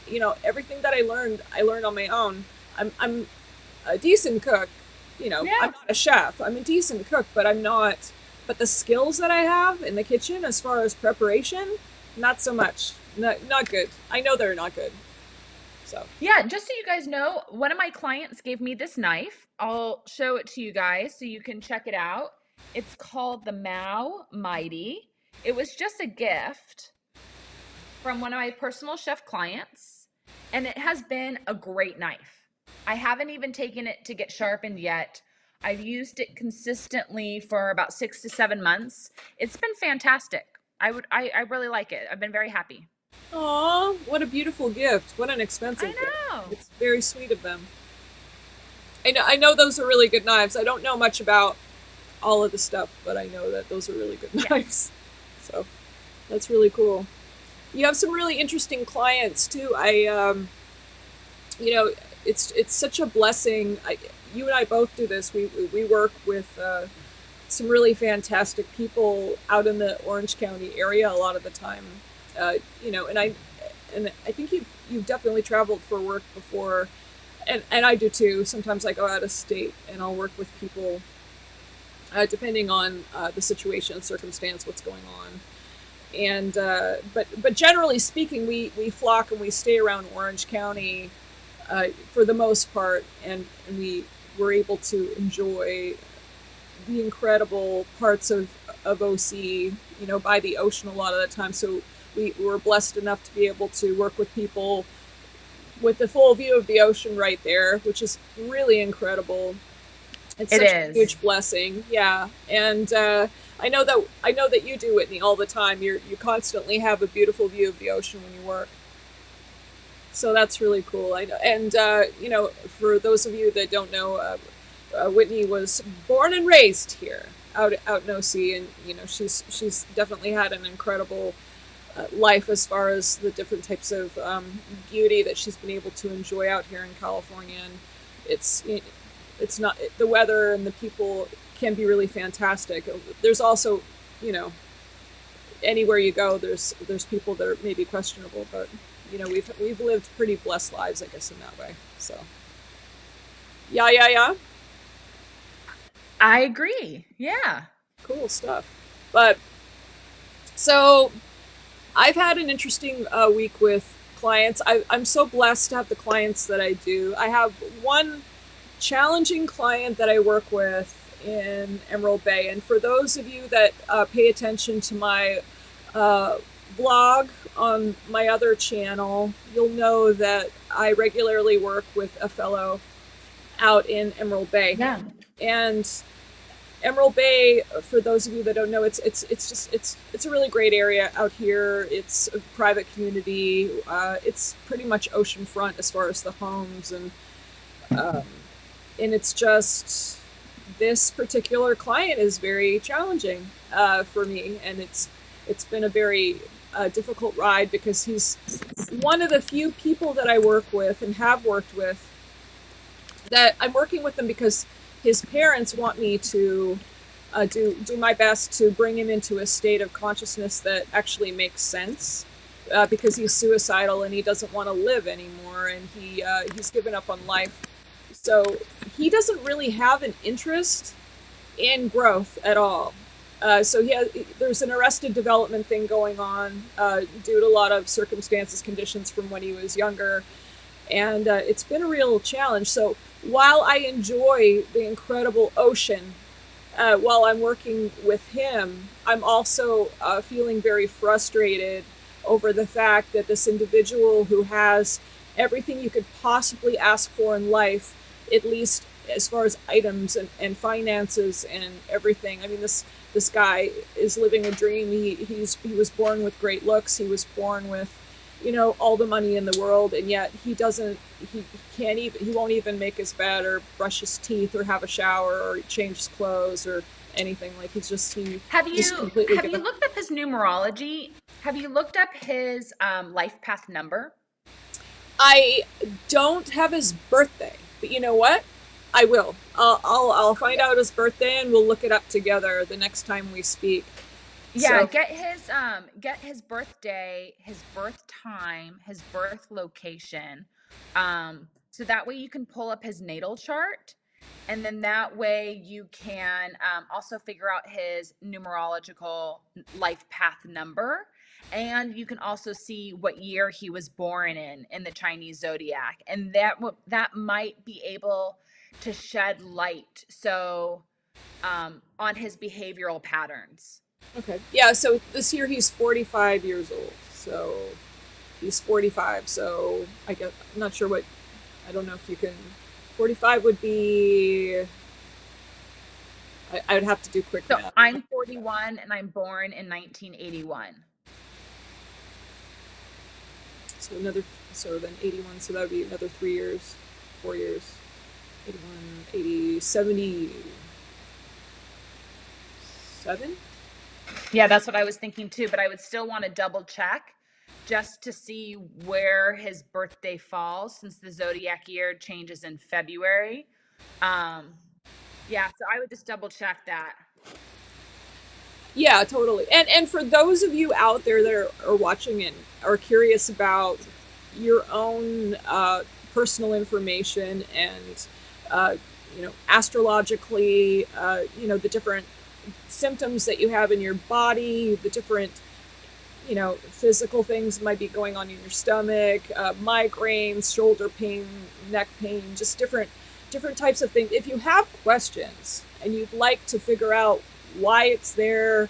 Everything that I learned on my own. I'm a decent cook. I'm Yeah. not a chef. I'm a decent cook, but I'm not. But the skills that I have in the kitchen, as far as preparation, not so much. Not good. I know they're not good. So, Yeah, just so you guys know, one of my clients gave me this knife. I'll show it to you guys so you can check it out. It's called the Mao Mighty. It was just a gift from one of my personal chef clients, and it has been a great knife. I haven't even taken it to get sharpened yet. I've used it consistently for about 6 to 7 months. It's been fantastic. I really like it. I've been very happy. aw, what a beautiful gift! What an I expensive gift. know. It's very sweet of them. I know those are really good knives. I don't know much about all of the stuff, but I know that those are really good Yeah. knives. So that's really cool. You have some really interesting clients too. You know, it's such a blessing. You and I both do this. We work with some really fantastic people out in the Orange County area a lot of the time. And I think you've definitely traveled for work before, and I do too. Sometimes I go out of state and I'll work with people, depending on the situation and circumstance, what's going on. And but generally speaking, we flock and we stay around Orange County for the most part, and we were able to enjoy the incredible parts of OC, by the ocean a lot of the time. So we were blessed enough to be able to work with people with the full view of the ocean right there, which is really incredible. It's It such a is. huge blessing, yeah. And I know that you do, Whitney, all the time. You constantly have a beautiful view of the ocean when you work. So that's really cool. I know, and for those of you that don't know, Whitney was born and raised here, out in OC, and she's definitely had an incredible life as far as the different types of beauty that she's been able to enjoy out here in California. And it's it's not the weather and the people can be really fantastic. There's also, you know, anywhere you go, there's people that are maybe questionable, but we've lived pretty blessed lives, I guess, in that way. So yeah, yeah, yeah, I agree. Yeah. cool stuff. But so I've had an interesting week with clients. I'm so blessed to have the clients that I do. I have one challenging client that I work with in Emerald Bay. And for those of you that pay attention to my uh, blog on my other channel, you'll know that I regularly work with a fellow out in Emerald Bay. Yeah. And Emerald Bay, for those of you that don't know, it's a really great area out here. It's a private community. It's pretty much oceanfront as far as the homes, um, and it's just this particular client is very challenging for me, and it's been a very difficult ride because he's one of the few people that I work with and have worked with that I'm working with them because his parents want me to do my best to bring him into a state of consciousness that actually makes sense, because he's suicidal and he doesn't want to live anymore, and he's given up on life. So he doesn't really have an interest in growth at all. So there's an arrested development thing going on, due to a lot of circumstances, conditions from when he was younger, and it's been a real challenge. So while I enjoy the incredible ocean, while I'm working with him, I'm also feeling very frustrated over the fact that this individual who has everything you could possibly ask for in life, at least as far as items and finances and everything. I mean, this guy is living a dream. He was born with great looks. He was born with, all the money in the world, and yet he can't even, he won't even make his bed or brush his teeth or have a shower or change his clothes or anything. Like, Have he's you completely have you given. looked up his numerology? Have you looked up his life path number? I don't have his birthday, but you know what? I will. I'll find out his birthday and we'll look it up together the next time we speak. Yeah, So, get his birthday, his birth time, his birth location. So that way you can pull up his natal chart, and then that way you can also figure out his numerological life path number, and you can also see what year he was born in the Chinese zodiac, and that might be able to shed light on his behavioral patterns. okay. Yeah, so this year he's 45 years old. So he's 45. So I guess, I'm not sure what, I don't know if you can, 45 would be, I would have to do quick So math. I'm 41 and I'm born in 1981. So so then 81, so that would be another 3 years, 4 years, 81, 80, 77? Yeah, that's what I was thinking too, but I would still want to double check just to see where his birthday falls, since the zodiac year changes in February. Um, yeah, so I would just double check that. Yeah, totally. And for those of you out there that are watching and are curious about your own personal information and astrologically, the different symptoms that you have in your body, the different physical things that might be going on in your stomach, migraines, shoulder pain, neck pain, just different types of things. If you have questions and you'd like to figure out why it's there,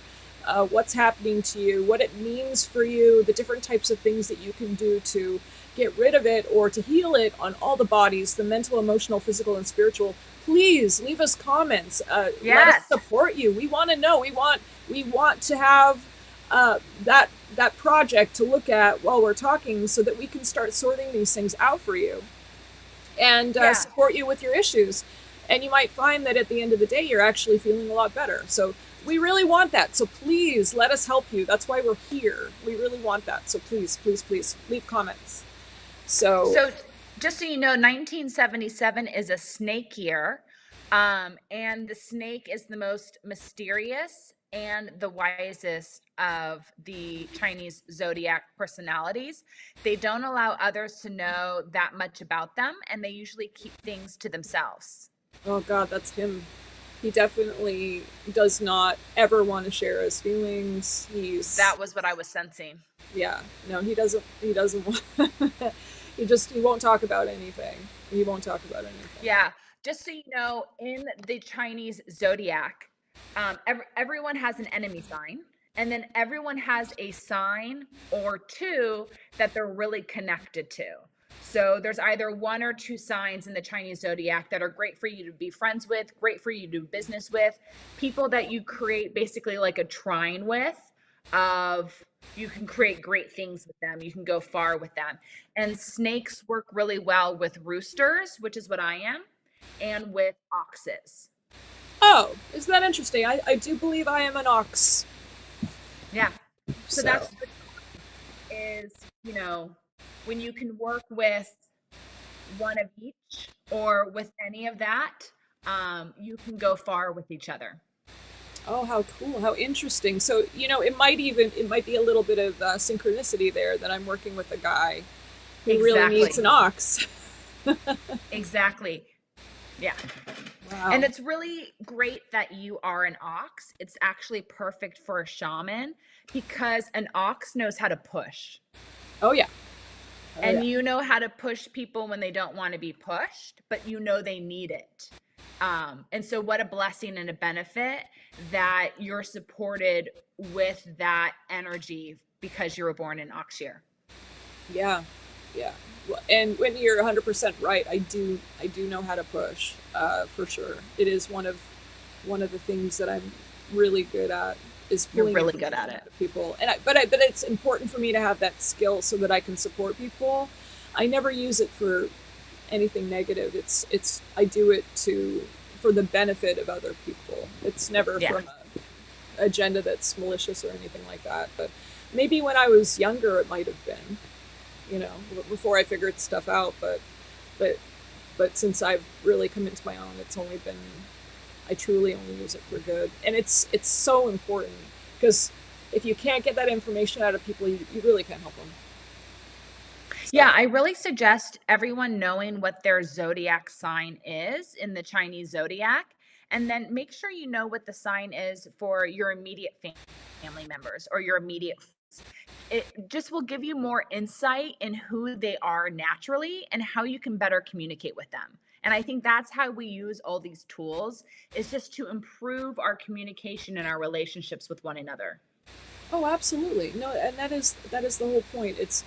what's happening to you, what it means for you, the different types of things that you can do to get rid of it or to heal it on all the bodies, the mental, emotional, physical, and spiritual, please leave us comments. Let us Yes. support you. We want to know. We want to have that project to look at while we're talking, so that we can start sorting these things out for you and Yeah. support you with your issues. And you might find that at the end of the day, you're actually feeling a lot better. So we really want that. So please let us help you. That's why we're here. We really want that. So please, please, please leave comments. So, So just so you know, 1977 is a snake year. And the snake is the most mysterious and the wisest of the Chinese zodiac personalities. They don't allow others to know that much about them, and they usually keep things to themselves. oh God, that's him. He definitely does not ever want to share his feelings. That was what I was sensing. Yeah, no, he doesn't want, he won't talk about anything. He won't talk about anything. Yeah. Just so you know, in the Chinese zodiac, everyone has an enemy sign, and then everyone has a sign or two that they're really connected to. So there's either one or two signs in the Chinese zodiac that are great for you to be friends with, great for you to do business with, people that you create basically like a trine with, of you can create great things with them, you can go far with them. And snakes work really well with roosters, which is what I am, and with oxes. Oh, isn't that interesting? I do believe I am an ox. Yeah. So So, that's the is, when you can work with one of each or with any of that, you can go far with each other. Oh, how cool! How interesting. So, it might be a little bit of synchronicity there that I'm working with a guy who really needs Exactly. an ox. Exactly. Yeah. And Wow. it's really great that you are an ox. It's actually perfect for a shaman because an ox knows how to push. Oh yeah. Oh And yeah. you know how to push people when they don't want to be pushed, but you know they need it. And so, what a blessing and a benefit that you're supported with that energy because you were born in ox year. Yeah. Yeah. And Whitney, you're 100% right. I do know how to push, for sure. It is one of the things that I'm really good at, is You're pulling really good at information it. out of people. But it's important for me to have that skill so that I can support people. I never use it for anything negative. It's I do it to for the benefit of other people. It's never Yeah. from a agenda that's malicious or anything like that. But maybe when I was younger, it might have been, before I figured stuff out. But but since I've really come into my own, it's only been, I truly only use it for good, and it's so important because if you can't get that information out of people, you really can't help them. Yeah, So, I really suggest everyone knowing what their zodiac sign is in the Chinese zodiac. And then make sure you know what the sign is for your immediate family members or your immediate friends. It just will give you more insight in who they are naturally and how you can better communicate with them. And I think that's how we use all these tools, is just to improve our communication and our relationships with one another. oh, absolutely. No, and that is the whole point. It's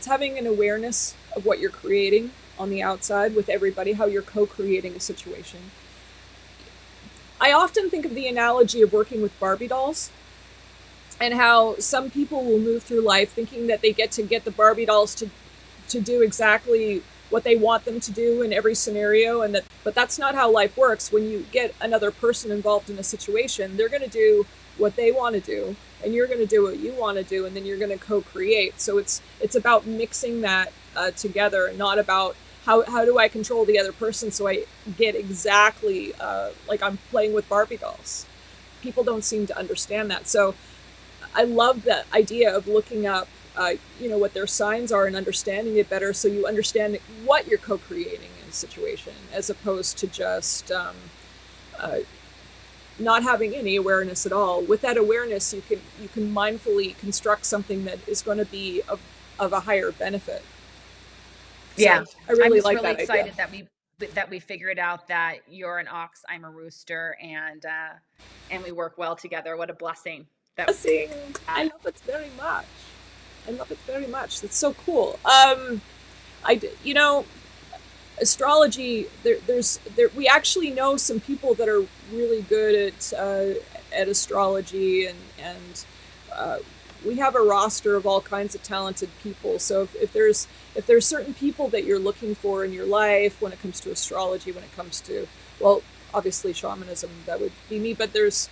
having an awareness of what you're creating on the outside with everybody, how you're co-creating a situation. I often think of the analogy of working with Barbie dolls, and how some people will move through life thinking that they get the Barbie dolls to do exactly what they want them to do in every scenario, and that but that's not how life works. When you get another person involved in a situation, they're going to do what they want to do, and you're going to do what you want to do, and then you're going to co-create. So it's about mixing that together, and not about how do I control the other person so I get exactly like I'm playing with Barbie dolls. People don't seem to understand that. So I love the idea of looking up, what their signs are and understanding it better, so you understand what you're co-creating in a situation, as opposed to just uh, not having any awareness at all. With that awareness, you can mindfully construct something that is going to be of a higher benefit. Yeah. So I I'm really just like really that idea. excited that we figured out that you're an ox, I'm a rooster, and we work well together. What a blessing that Blessing. I that. love it very much. I love it very much. That's so cool. I you know astrology, we actually know some people that are really good at astrology, and uh, we have a roster of all kinds of talented people. So if there's certain people that you're looking for in your life when it comes to astrology, when it comes to, well, obviously shamanism, that would be me, but there's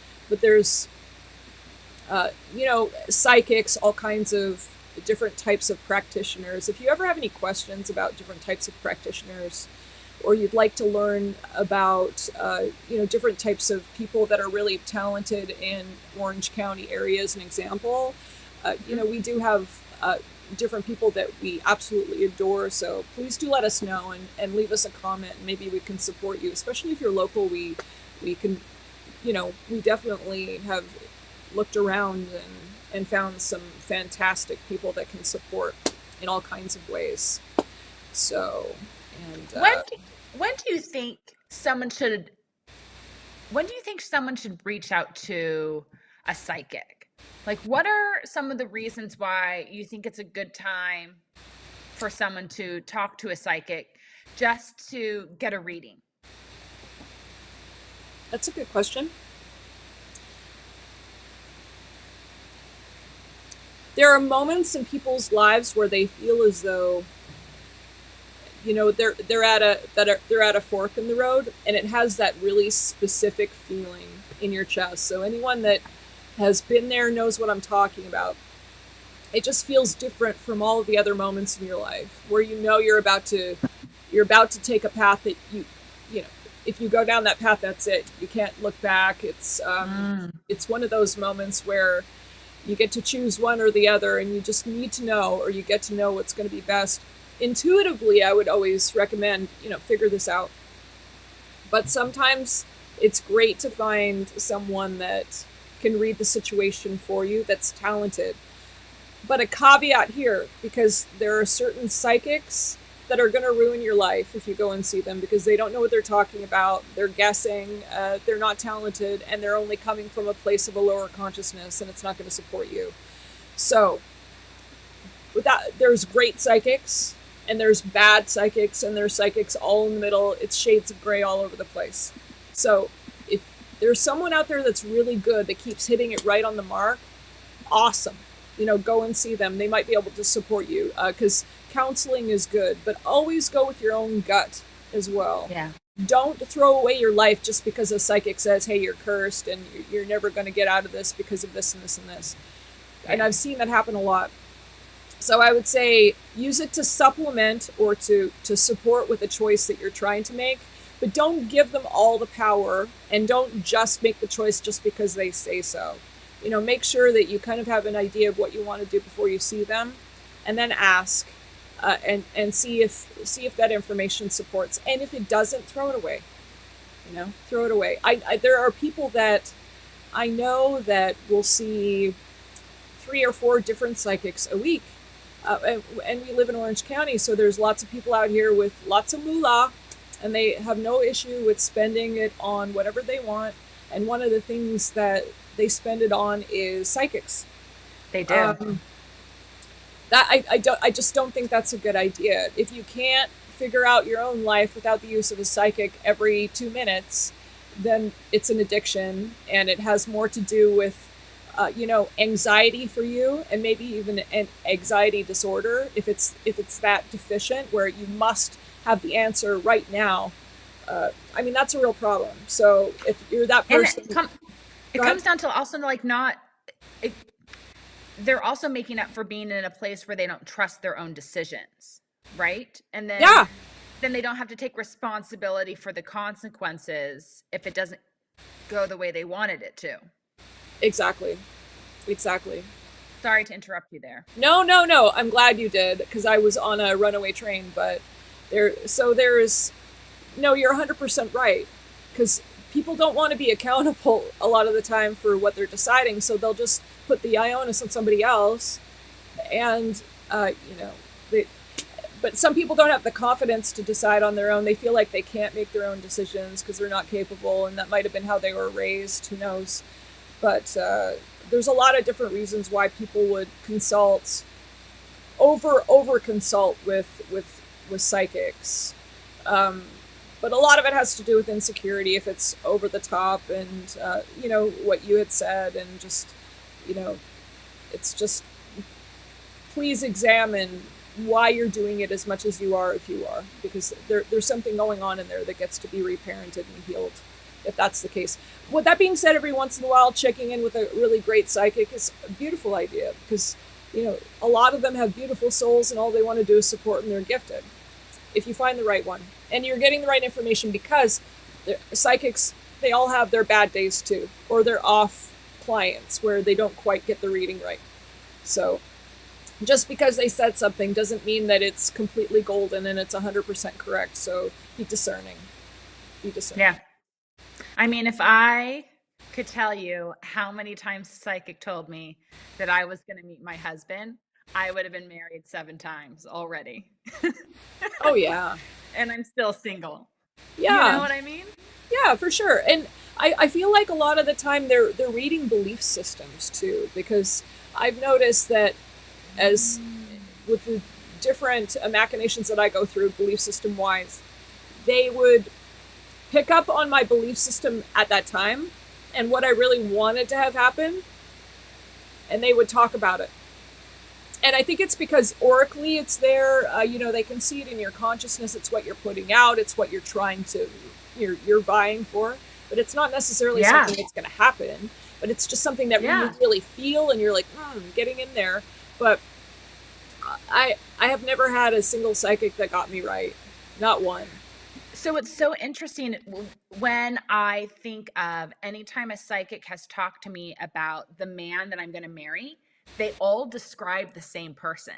psychics, all kinds of different types of practitioners. If you ever have any questions about different types of practitioners, or you'd like to learn about, different types of people that are really talented in Orange County area, as an example, Mhm. we do have different people that we absolutely adore. So please do let us know, and leave us a comment, and maybe we can support you, especially if you're local. We can, we definitely have looked around and found some fantastic people that can support in all kinds of ways. So, and When do, when do you think someone should when do you think someone should reach out to a psychic? Like, what are some of the reasons why you think it's a good time for someone to talk to a psychic just to get a reading? that's a good question. There are moments in people's lives where they feel as though, they're at a fork in the road, and it has that really specific feeling in your chest. So anyone that has been there knows what I'm talking about. It just feels different from all of the other moments in your life where you're about to take a path that you know if you go down that path, that's it. You can't look back. Mm. It's one of those moments where you get to choose one or the other, and you just need to know, or you get to know what's going to be best. Intuitively, I would always recommend, figure this out. But sometimes it's great to find someone that can read the situation for you, that's talented. But a caveat here, because there are certain psychics that are going to ruin your life if you go and see them, because they don't know what they're talking about. They're guessing, they're not talented, and they're only coming from a place of a lower consciousness, and it's not going to support you. So, with that, there's great psychics, and there's bad psychics, and there's psychics all in the middle. It's shades of gray all over the place. So, if there's someone out there that's really good, that keeps hitting it right on the mark, awesome. Go and see them. They might be able to support you, because counseling is good, but always go with your own gut as well. Yeah. Don't throw away your life just because a psychic says, hey, you're cursed and you're never going to get out of this because of this and this and this. Yeah. And I've seen that happen a lot. So I would say use it to supplement or to support with a choice that you're trying to make, but don't give them all the power, and don't just make the choice just because they say so. Make sure that you kind of have an idea of what you want to do before you see them, and then ask, and see if that information supports. And if it doesn't, throw it away. Throw it away. There are people that I know that will see 3 or 4 different psychics a week, and we live in Orange County, so there's lots of people out here with lots of moolah, and they have no issue with spending it on whatever they want. And one of the things that they spend it on is psychics. They do. I just don't think that's a good idea. If you can't figure out your own life without the use of a psychic every 2 minutes, then it's an addiction, and it has more to do with anxiety for you, and maybe even an anxiety disorder if it's that deficient where you must have the answer right now. That's a real problem. So if you're that person, it comes down to also they're also making up for being in a place where they don't trust their own decisions, right? And then they don't have to take responsibility for the consequences if it doesn't go the way they wanted it to. Exactly. Sorry to interrupt you there. No. I'm glad you did, because I was on a runaway train. But you're 100% right, because people don't want to be accountable a lot of the time for what they're deciding, so they'll just put the onus on somebody else. And but some people don't have the confidence to decide on their own. They feel like they can't make their own decisions because they're not capable, and that might have been how they were raised. Who knows? But there's a lot of different reasons why people would over consult with psychics. But a lot of it has to do with insecurity, if it's over the top, and what you had said, and just it's just, please examine why you're doing it as much as you are, if you are, because there's something going on in there that gets to be reparented and healed, if that's the case. With that being said, every once in a while, checking in with a really great psychic is a beautiful idea, because a lot of them have beautiful souls, and all they want to do is support, and they're gifted. If you find the right one, and you're getting the right information, because psychics, they all have their bad days too, or they're off clients where they don't quite get the reading right. So just because they said something doesn't mean that it's completely golden and it's 100% correct. So be discerning. Yeah. If I could tell you how many times a psychic told me that I was going to meet my husband, I would have been married 7 times already. Oh, yeah. And I'm still single. Yeah. You know what I mean? Yeah, for sure. And I feel like a lot of the time they're reading belief systems too, because I've noticed that as with the different machinations that I go through belief system wise, they would pick up on my belief system at that time and what I really wanted to have happen, and they would talk about it. And I think it's because oracally it's there, they can see it in your consciousness. It's what you're putting out. It's what you're vying for, but it's not necessarily something that's going to happen, but it's just something that you really feel, and you're like, getting in there. But I have never had a single psychic that got me right. Not one. So it's so interesting when I think of anytime a psychic has talked to me about the man that I'm going to marry, they all describe the same person.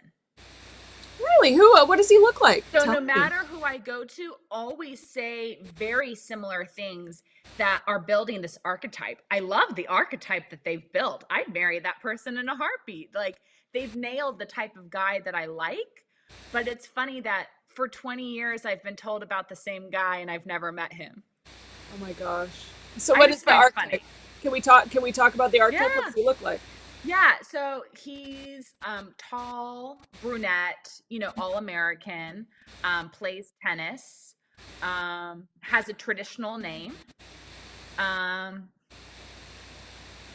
Really? Who? What does he look like? So Tell no me. matter who I go to, always say very similar things that are building this archetype. I love the archetype that they've built. I'd marry that person in a heartbeat. Like they've nailed the type of guy that I like. But it's funny that for 20 years I've been told about the same guy and I've never met him. Oh my gosh. So I what is just the find it archetype? funny. Can we talk about the archetype? What Yeah. does he look like? Yeah, so he's tall, brunette, all American, plays tennis, has a traditional name. Um,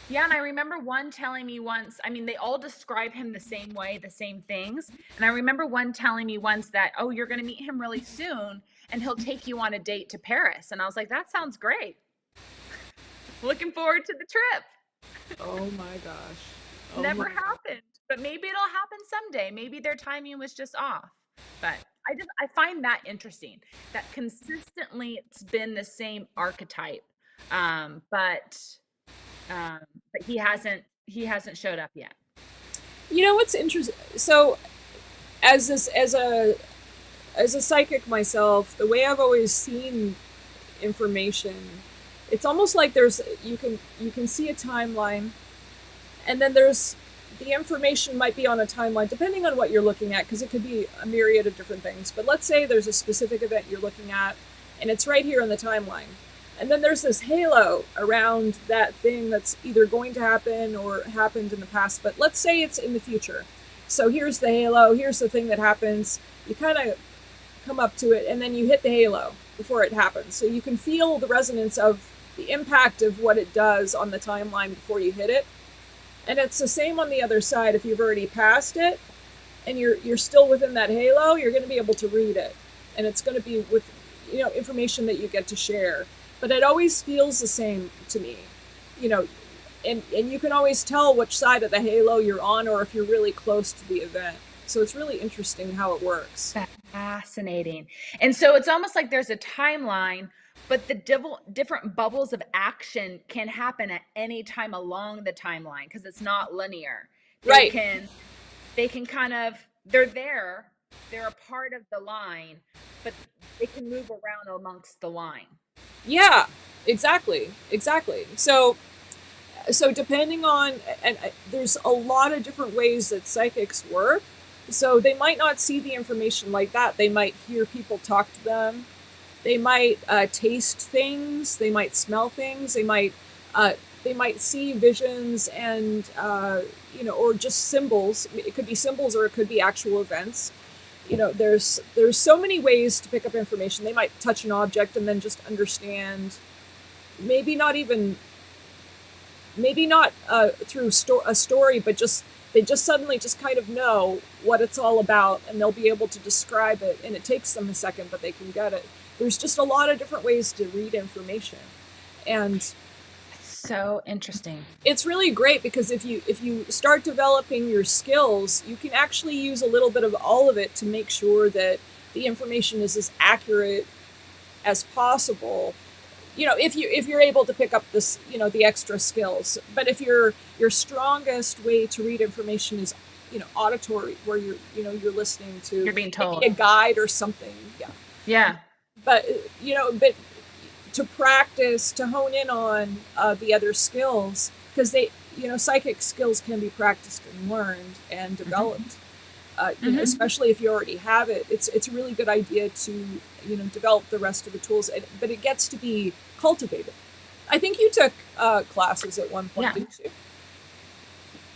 yeah, and I remember one telling me once, I mean, they all describe him the same way, the same things. And I remember one telling me once that, oh, you're going to meet him really soon and he'll take you on a date to Paris. And I was like, that sounds great. Looking forward to the trip. Oh my gosh. Oh Never my god. happened, but maybe it'll happen someday. Maybe their timing was just off. But I find that interesting that consistently it's been the same archetype. Um, but but he hasn't showed up yet. You know what's interesting? So as this as a psychic myself, the way I've always seen information, it's almost like there's you can see a timeline, and then there's the information might be on a timeline depending on what you're looking at, because it could be a myriad of different things. But let's say there's a specific event you're looking at and it's right here in the timeline, and then there's this halo around that thing that's either going to happen or happened in the past, but let's say it's in the future. So here's the halo, here's the thing that happens. You kind of come up to it and then you hit the halo before it happens, so you can feel the resonance of the impact of what it does on the timeline before you hit it. And it's the same on the other side. If you've already passed it and you're still within that halo, you're going to be able to read it, and it's going to be with information that you get to share. But it always feels the same to me, you know, and you can always tell which side of the halo you're on, or if you're really close to the event. So it's really interesting how it works. Fascinating. And so it's almost like there's a timeline, but the different bubbles of action can happen at any time along the timeline because it's not linear. They Right. can they can kind of they're there, they're a part of the line, but they can move around amongst the line. Yeah. Exactly. So depending on, and there's a lot of different ways that psychics work. So they might not see the information like that. They might hear people talk to them. They might taste things. They might smell things. Uh, they might see visions, and or just symbols. It could be symbols or it could be actual events. There's so many ways to pick up information. They might touch an object and then just understand. Maybe not even maybe not through a story, but just they just suddenly just kind of know what it's all about, and they'll be able to describe it. And it takes them a second, but they can get it. There's just a lot of different ways to read information, and So interesting. it's really great because if you start developing your skills, you can actually use a little bit of all of it to make sure that the information is as accurate as possible. If you're able to pick up this, the extra skills. But if your strongest way to read information is auditory, where you're listening to You're being maybe told. a guide or something. Yeah. Yeah. But but to practice, to hone in on the other skills, because psychic skills can be practiced and learned and Hmm. developed. Hmm. Especially if you already have it, it's a really good idea to develop the rest of the tools. But it gets to be cultivated. I think you took classes at one point, Yeah. didn't you?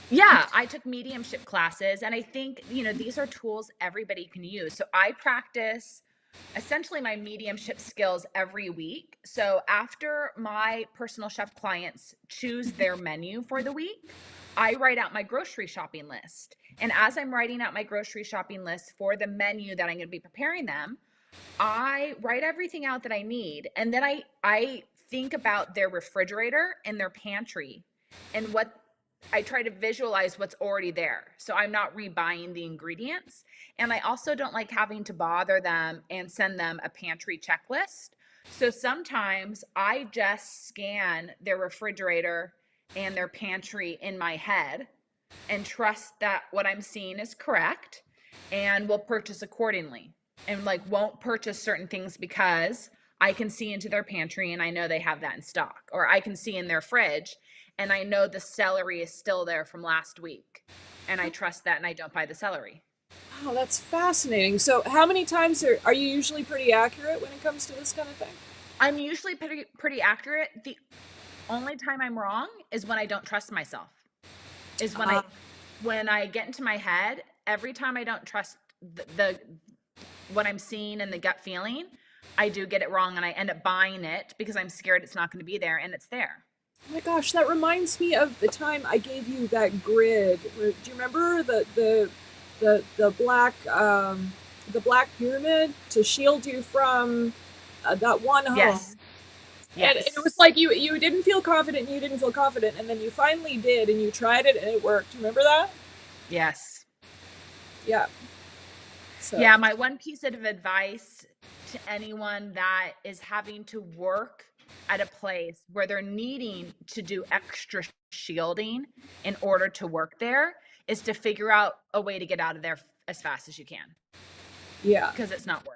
Yeah, I took mediumship classes, and I think, these are tools everybody can use. So I practice essentially my mediumship skills every week. So after my personal chef clients choose their menu for the week, I write out my grocery shopping list. And as I'm writing out my grocery shopping list for the menu that I'm going to be preparing them, I write everything out that I need. And then I think about their refrigerator and their pantry and what I try to visualize what's already there. So I'm not rebuying the ingredients. And I also don't like having to bother them and send them a pantry checklist. So sometimes I just scan their refrigerator and their pantry in my head and trust that what I'm seeing is correct and will purchase accordingly, and like won't purchase certain things because I can see into their pantry and I know they have that in stock, or I can see in their fridge and I know the celery is still there from last week and I trust that and I don't buy the celery. Oh, that's fascinating. So, how many times are you usually pretty accurate when it comes to this kind of thing? I'm usually pretty accurate. The only time I'm wrong is when I don't trust myself. Is Uh, when I get into my head, every time I don't trust the what I'm seeing and the gut feeling, I do get it wrong and I end up buying it because I'm scared it's not going to be there, and it's there. oh my gosh, that reminds me of the time I gave you that grid. Do you remember the black pyramid to shield you from that one home? Yes. And it was Yes. like you didn't feel confident, and you didn't feel confident, and then you finally did, and you tried it, and it worked. Remember that? Yes. Yeah. So Yeah, my one piece of advice to anyone that is having to work at a place where they're needing to do extra shielding in order to work there is to figure out a way to get out of there as fast as you can, yeah, because it's not working.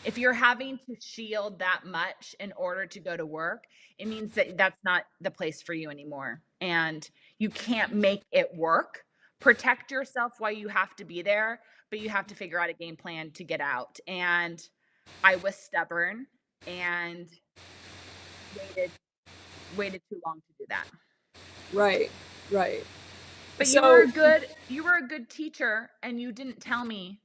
If you're having to shield that much in order to go to work, it means that that's not the place for you anymore. And you can't make it work. Protect yourself while you have to be there, but you have to figure out a game plan to get out. And I was stubborn and waited waited too long to do that. right, right. But So you were a good teacher and you didn't tell me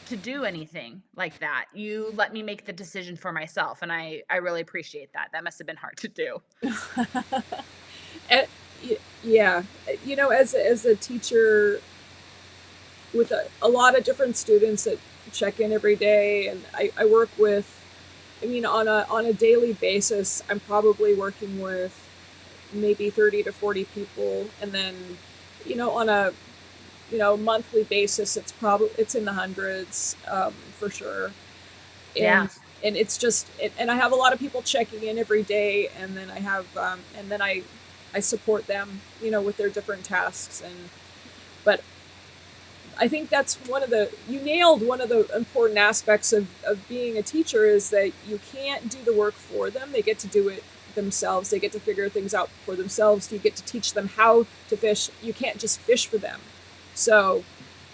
to do anything like that. You let me make the decision for myself, and I really appreciate that. That must have been hard to do. and, yeah, as a teacher with a lot of different students that check in every day, and I work with. I mean, on a daily basis, I'm probably working with maybe 30 to 40 people, and then on a monthly basis, it's in the hundreds, for sure. Yeah. And it's just and I have a lot of people checking in every day, and then I support them, with their different tasks. And but I think that's you nailed one of the important aspects of being a teacher, is that you can't do the work for them. They get to do it themselves. They get to figure things out for themselves. You get to teach them how to fish. You can't just fish for them. So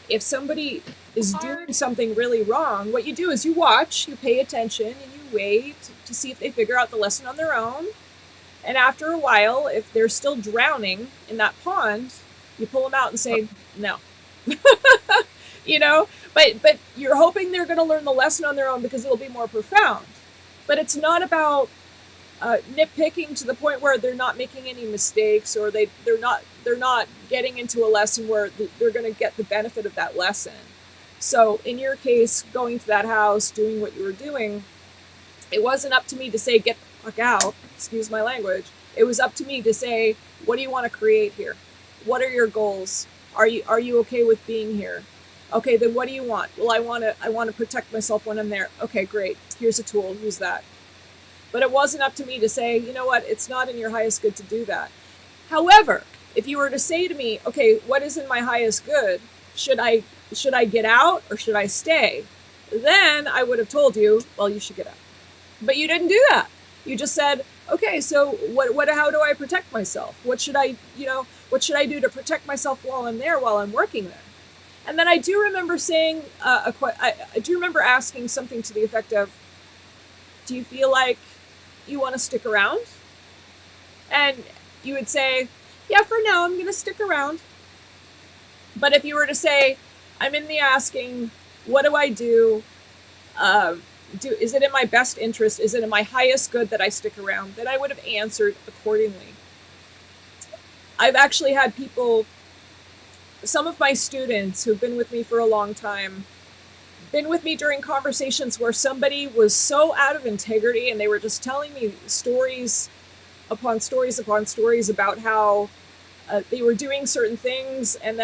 if somebody is doing something really wrong, what you do is you watch, you pay attention, and you wait to see if they figure out the lesson on their own. And after a while, if they're still drowning in that pond, you pull them out and say, no. But you're hoping they're going to learn the lesson on their own because it'll be more profound. But it's not about nitpicking to the point where they're not making any mistakes, or they're not getting into a lesson where they're going to get the benefit of that lesson. So in your case, going to that house, doing what you were doing, it wasn't up to me to say, get the fuck out, excuse my language. It was up to me to say, what do you want to create here? What are your goals? Are you okay with being here? Okay, then what do you want? Well, I want to protect myself when I'm there. Okay, great. Here's a tool. Use that. But it wasn't up to me to say, you know what, it's not in your highest good to do that. However, if you were to say to me, okay, what is in my highest good? Should I get out or should I stay? Then I would have told you, well, you should get out. But you didn't do that. You just said, okay, so what how do I protect myself? What should I do to protect myself while I'm there, while I'm working there? And then I do remember saying, I do remember asking something to the effect of, do you feel like you want to stick around? And you would say, yeah, for now, I'm going to stick around. But if you were to say, I'm in the asking, what do I do? Is it in my best interest? Is it in my highest good that I stick around? Then I would have answered accordingly. I've actually had people, some of my students who've been with me for a long time, been with me during conversations where somebody was so out of integrity and they were just telling me stories upon stories upon stories about how they were doing certain things, and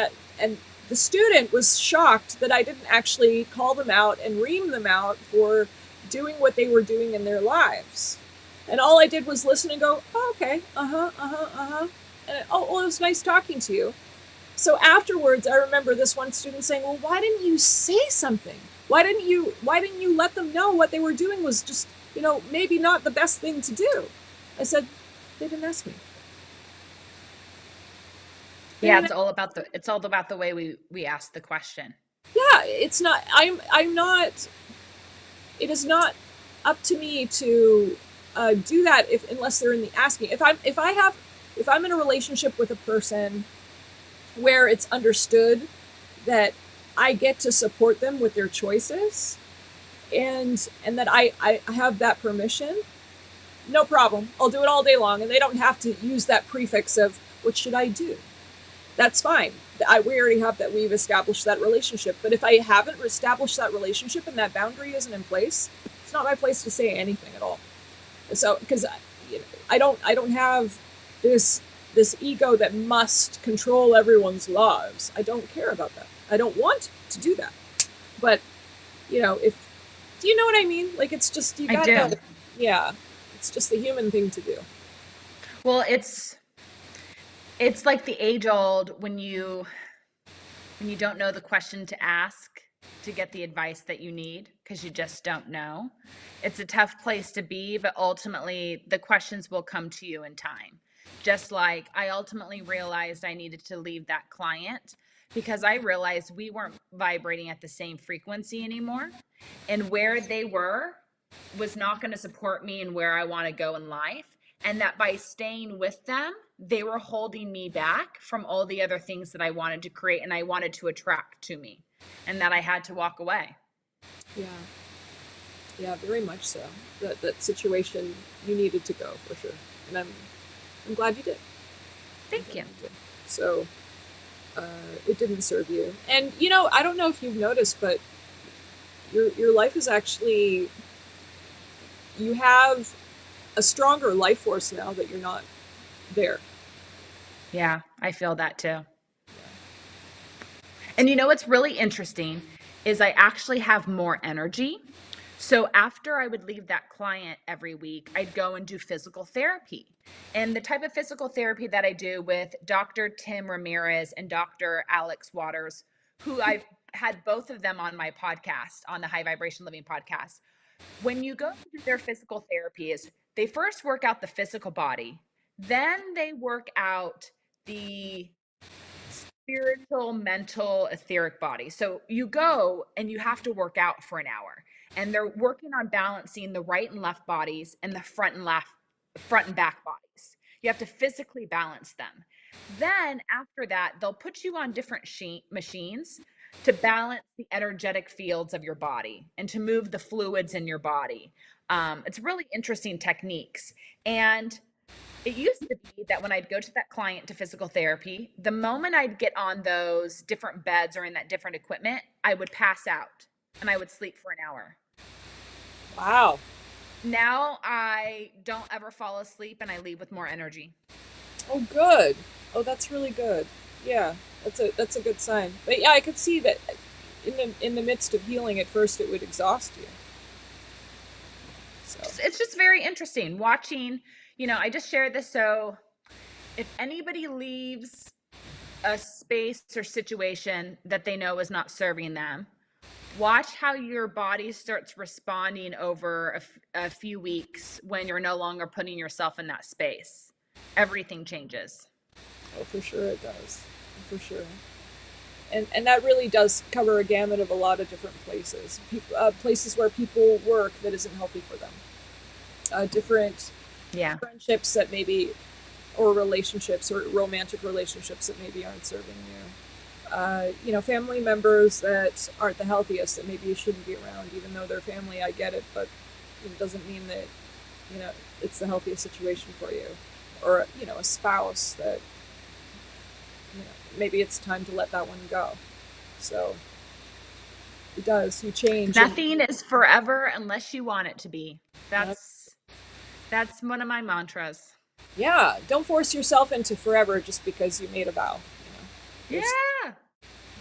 the student was shocked that I didn't actually call them out and ream them out for doing what they were doing in their lives. And all I did was listen and go, oh, okay, and oh, well, it was nice talking to you. So afterwards, I remember this one student saying, well, why didn't you say something? Why didn't you let them know what they were doing was just, maybe not the best thing to do? I said, they didn't ask me. They Yeah, didn't. it's all about the way we ask the question. Yeah, it's not. I'm not. It is not up to me to do that unless they're in the asking. If I'm in a relationship with a person where it's understood that I get to support them with their choices, and that I have that permission, no problem. I'll do it all day long, and they don't have to use that prefix of what should I do. That's fine. We already have that. We've established that relationship. But if I haven't established that relationship and that boundary isn't in place, it's not my place to say anything at all. So, because I don't have this ego that must control everyone's lives. I don't care about that. I don't want to do that. But if do you know what I mean? Like, it's just you I do. gotta, yeah. It's just the human thing to do. Well, it's like the age old when you don't know the question to ask to get the advice that you need because you just don't know. It's a tough place to be, but ultimately the questions will come to you in time. Just like I ultimately realized I needed to leave that client because I realized we weren't vibrating at the same frequency anymore. And where they were was not going to support me and where I want to go in life. And that by staying with them, they were holding me back from all the other things that I wanted to create and I wanted to attract to me, and that I had to walk away. Yeah, yeah, very much so. That situation, you needed to go for sure, and I'm glad you did. I'm Thank glad you. you did. So it didn't serve you, and I don't know if you've noticed, but your life is actually, you have a stronger life force now that you're not there. Yeah, I feel that too. And you know what's really interesting is I actually have more energy. So after I would leave that client every week, I'd go and do physical therapy. And the type of physical therapy that I do with Dr. Tim Ramirez and Dr. Alex Waters, who I've had both of them on my podcast, on the High Vibration Living podcast. When you go to their physical therapy is they first work out the physical body, then they work out the spiritual, mental, etheric body. So you go and you have to work out for an hour. And they're working on balancing the right and left bodies and the front and back bodies. You have to physically balance them. Then after that, they'll put you on different machines to balance the energetic fields of your body and to move the fluids in your body. It's really interesting techniques. And it used to be that when I'd go to that client to physical therapy, the moment I'd get on those different beds or in that different equipment, I would pass out and I would sleep for an hour. Wow. Now I don't ever fall asleep and I leave with more energy. Oh, good. Oh, that's really good. Yeah, that's a good sign. But yeah, I could see that in the midst of healing, at first it would exhaust you. So It's just very interesting watching. I just shared this. So if anybody leaves a space or situation that they know is not serving them, watch how your body starts responding over a few weeks when you're no longer putting yourself in that space. Everything changes. oh, for sure it does. For sure. And that really does cover a gamut of a lot of different places. Places where people work that isn't healthy for them. Different Yeah. friendships that maybe, or relationships or romantic relationships that maybe aren't serving you. Family members that aren't the healthiest that maybe you shouldn't be around, even though they're family. I get it, but it doesn't mean that it's the healthiest situation for you. Or a spouse that maybe it's time to let that one go. So it does. You change, and Nothing is forever unless you want it to be. yep, That's one of my mantras. Yeah, don't force yourself into forever just because you made a vow. Just Yeah.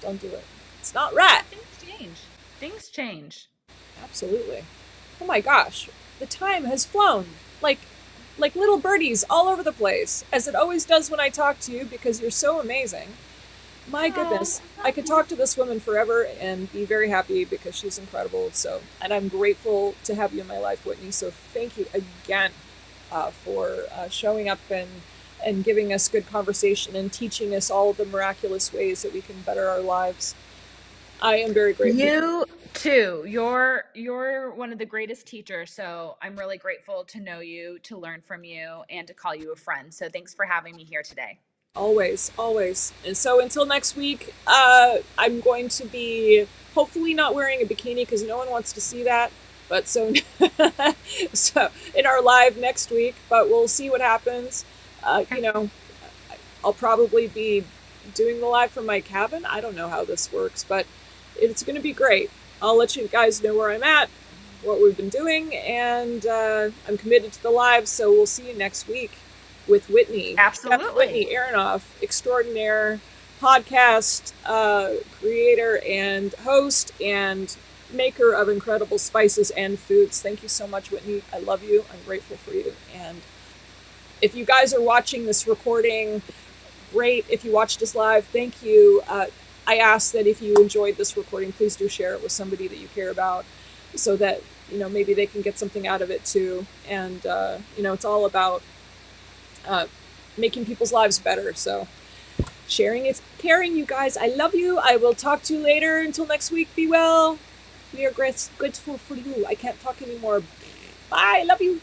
don't do it. It's not right. Yeah, things change. Things change. Absolutely. Oh my gosh, the time has flown like little birdies all over the place, as it always does when I talk to you because you're so amazing. My Oh, goodness, I I love could you. talk to this woman forever and be very happy because she's incredible. So, and I'm grateful to have you in my life, Whitney. So, thank you again for showing up and giving us good conversation and teaching us all the miraculous ways that we can better our lives. I am very grateful. You too. You're one of the greatest teachers, so I'm really grateful to know you, to learn from you, and to call you a friend. So thanks for having me here today. Always, always. And so until next week, I'm going to be hopefully not wearing a bikini because no one wants to see that. But so, so in our live next week, but we'll see what happens. Okay. I'll probably be doing the live from my cabin. I don't know how this works, but it's going to be great. I'll let you guys know where I'm at, what we've been doing, and I'm committed to the live. So we'll see you next week with Whitney, Chef Absolutely. Whitney Aronoff, extraordinaire podcast creator and host and maker of incredible spices and foods. Thank you so much, Whitney. I love you. I'm grateful for you. And if you guys are watching this recording, great. If you watched us live, thank you. I ask that if you enjoyed this recording, please do share it with somebody that you care about so that, maybe they can get something out of it too. And, it's all about uh, making people's lives better. So sharing is caring, you guys. I love you. I will talk to you later. Until next week, be well. We are grateful for you. I can't talk anymore. Bye. Love you.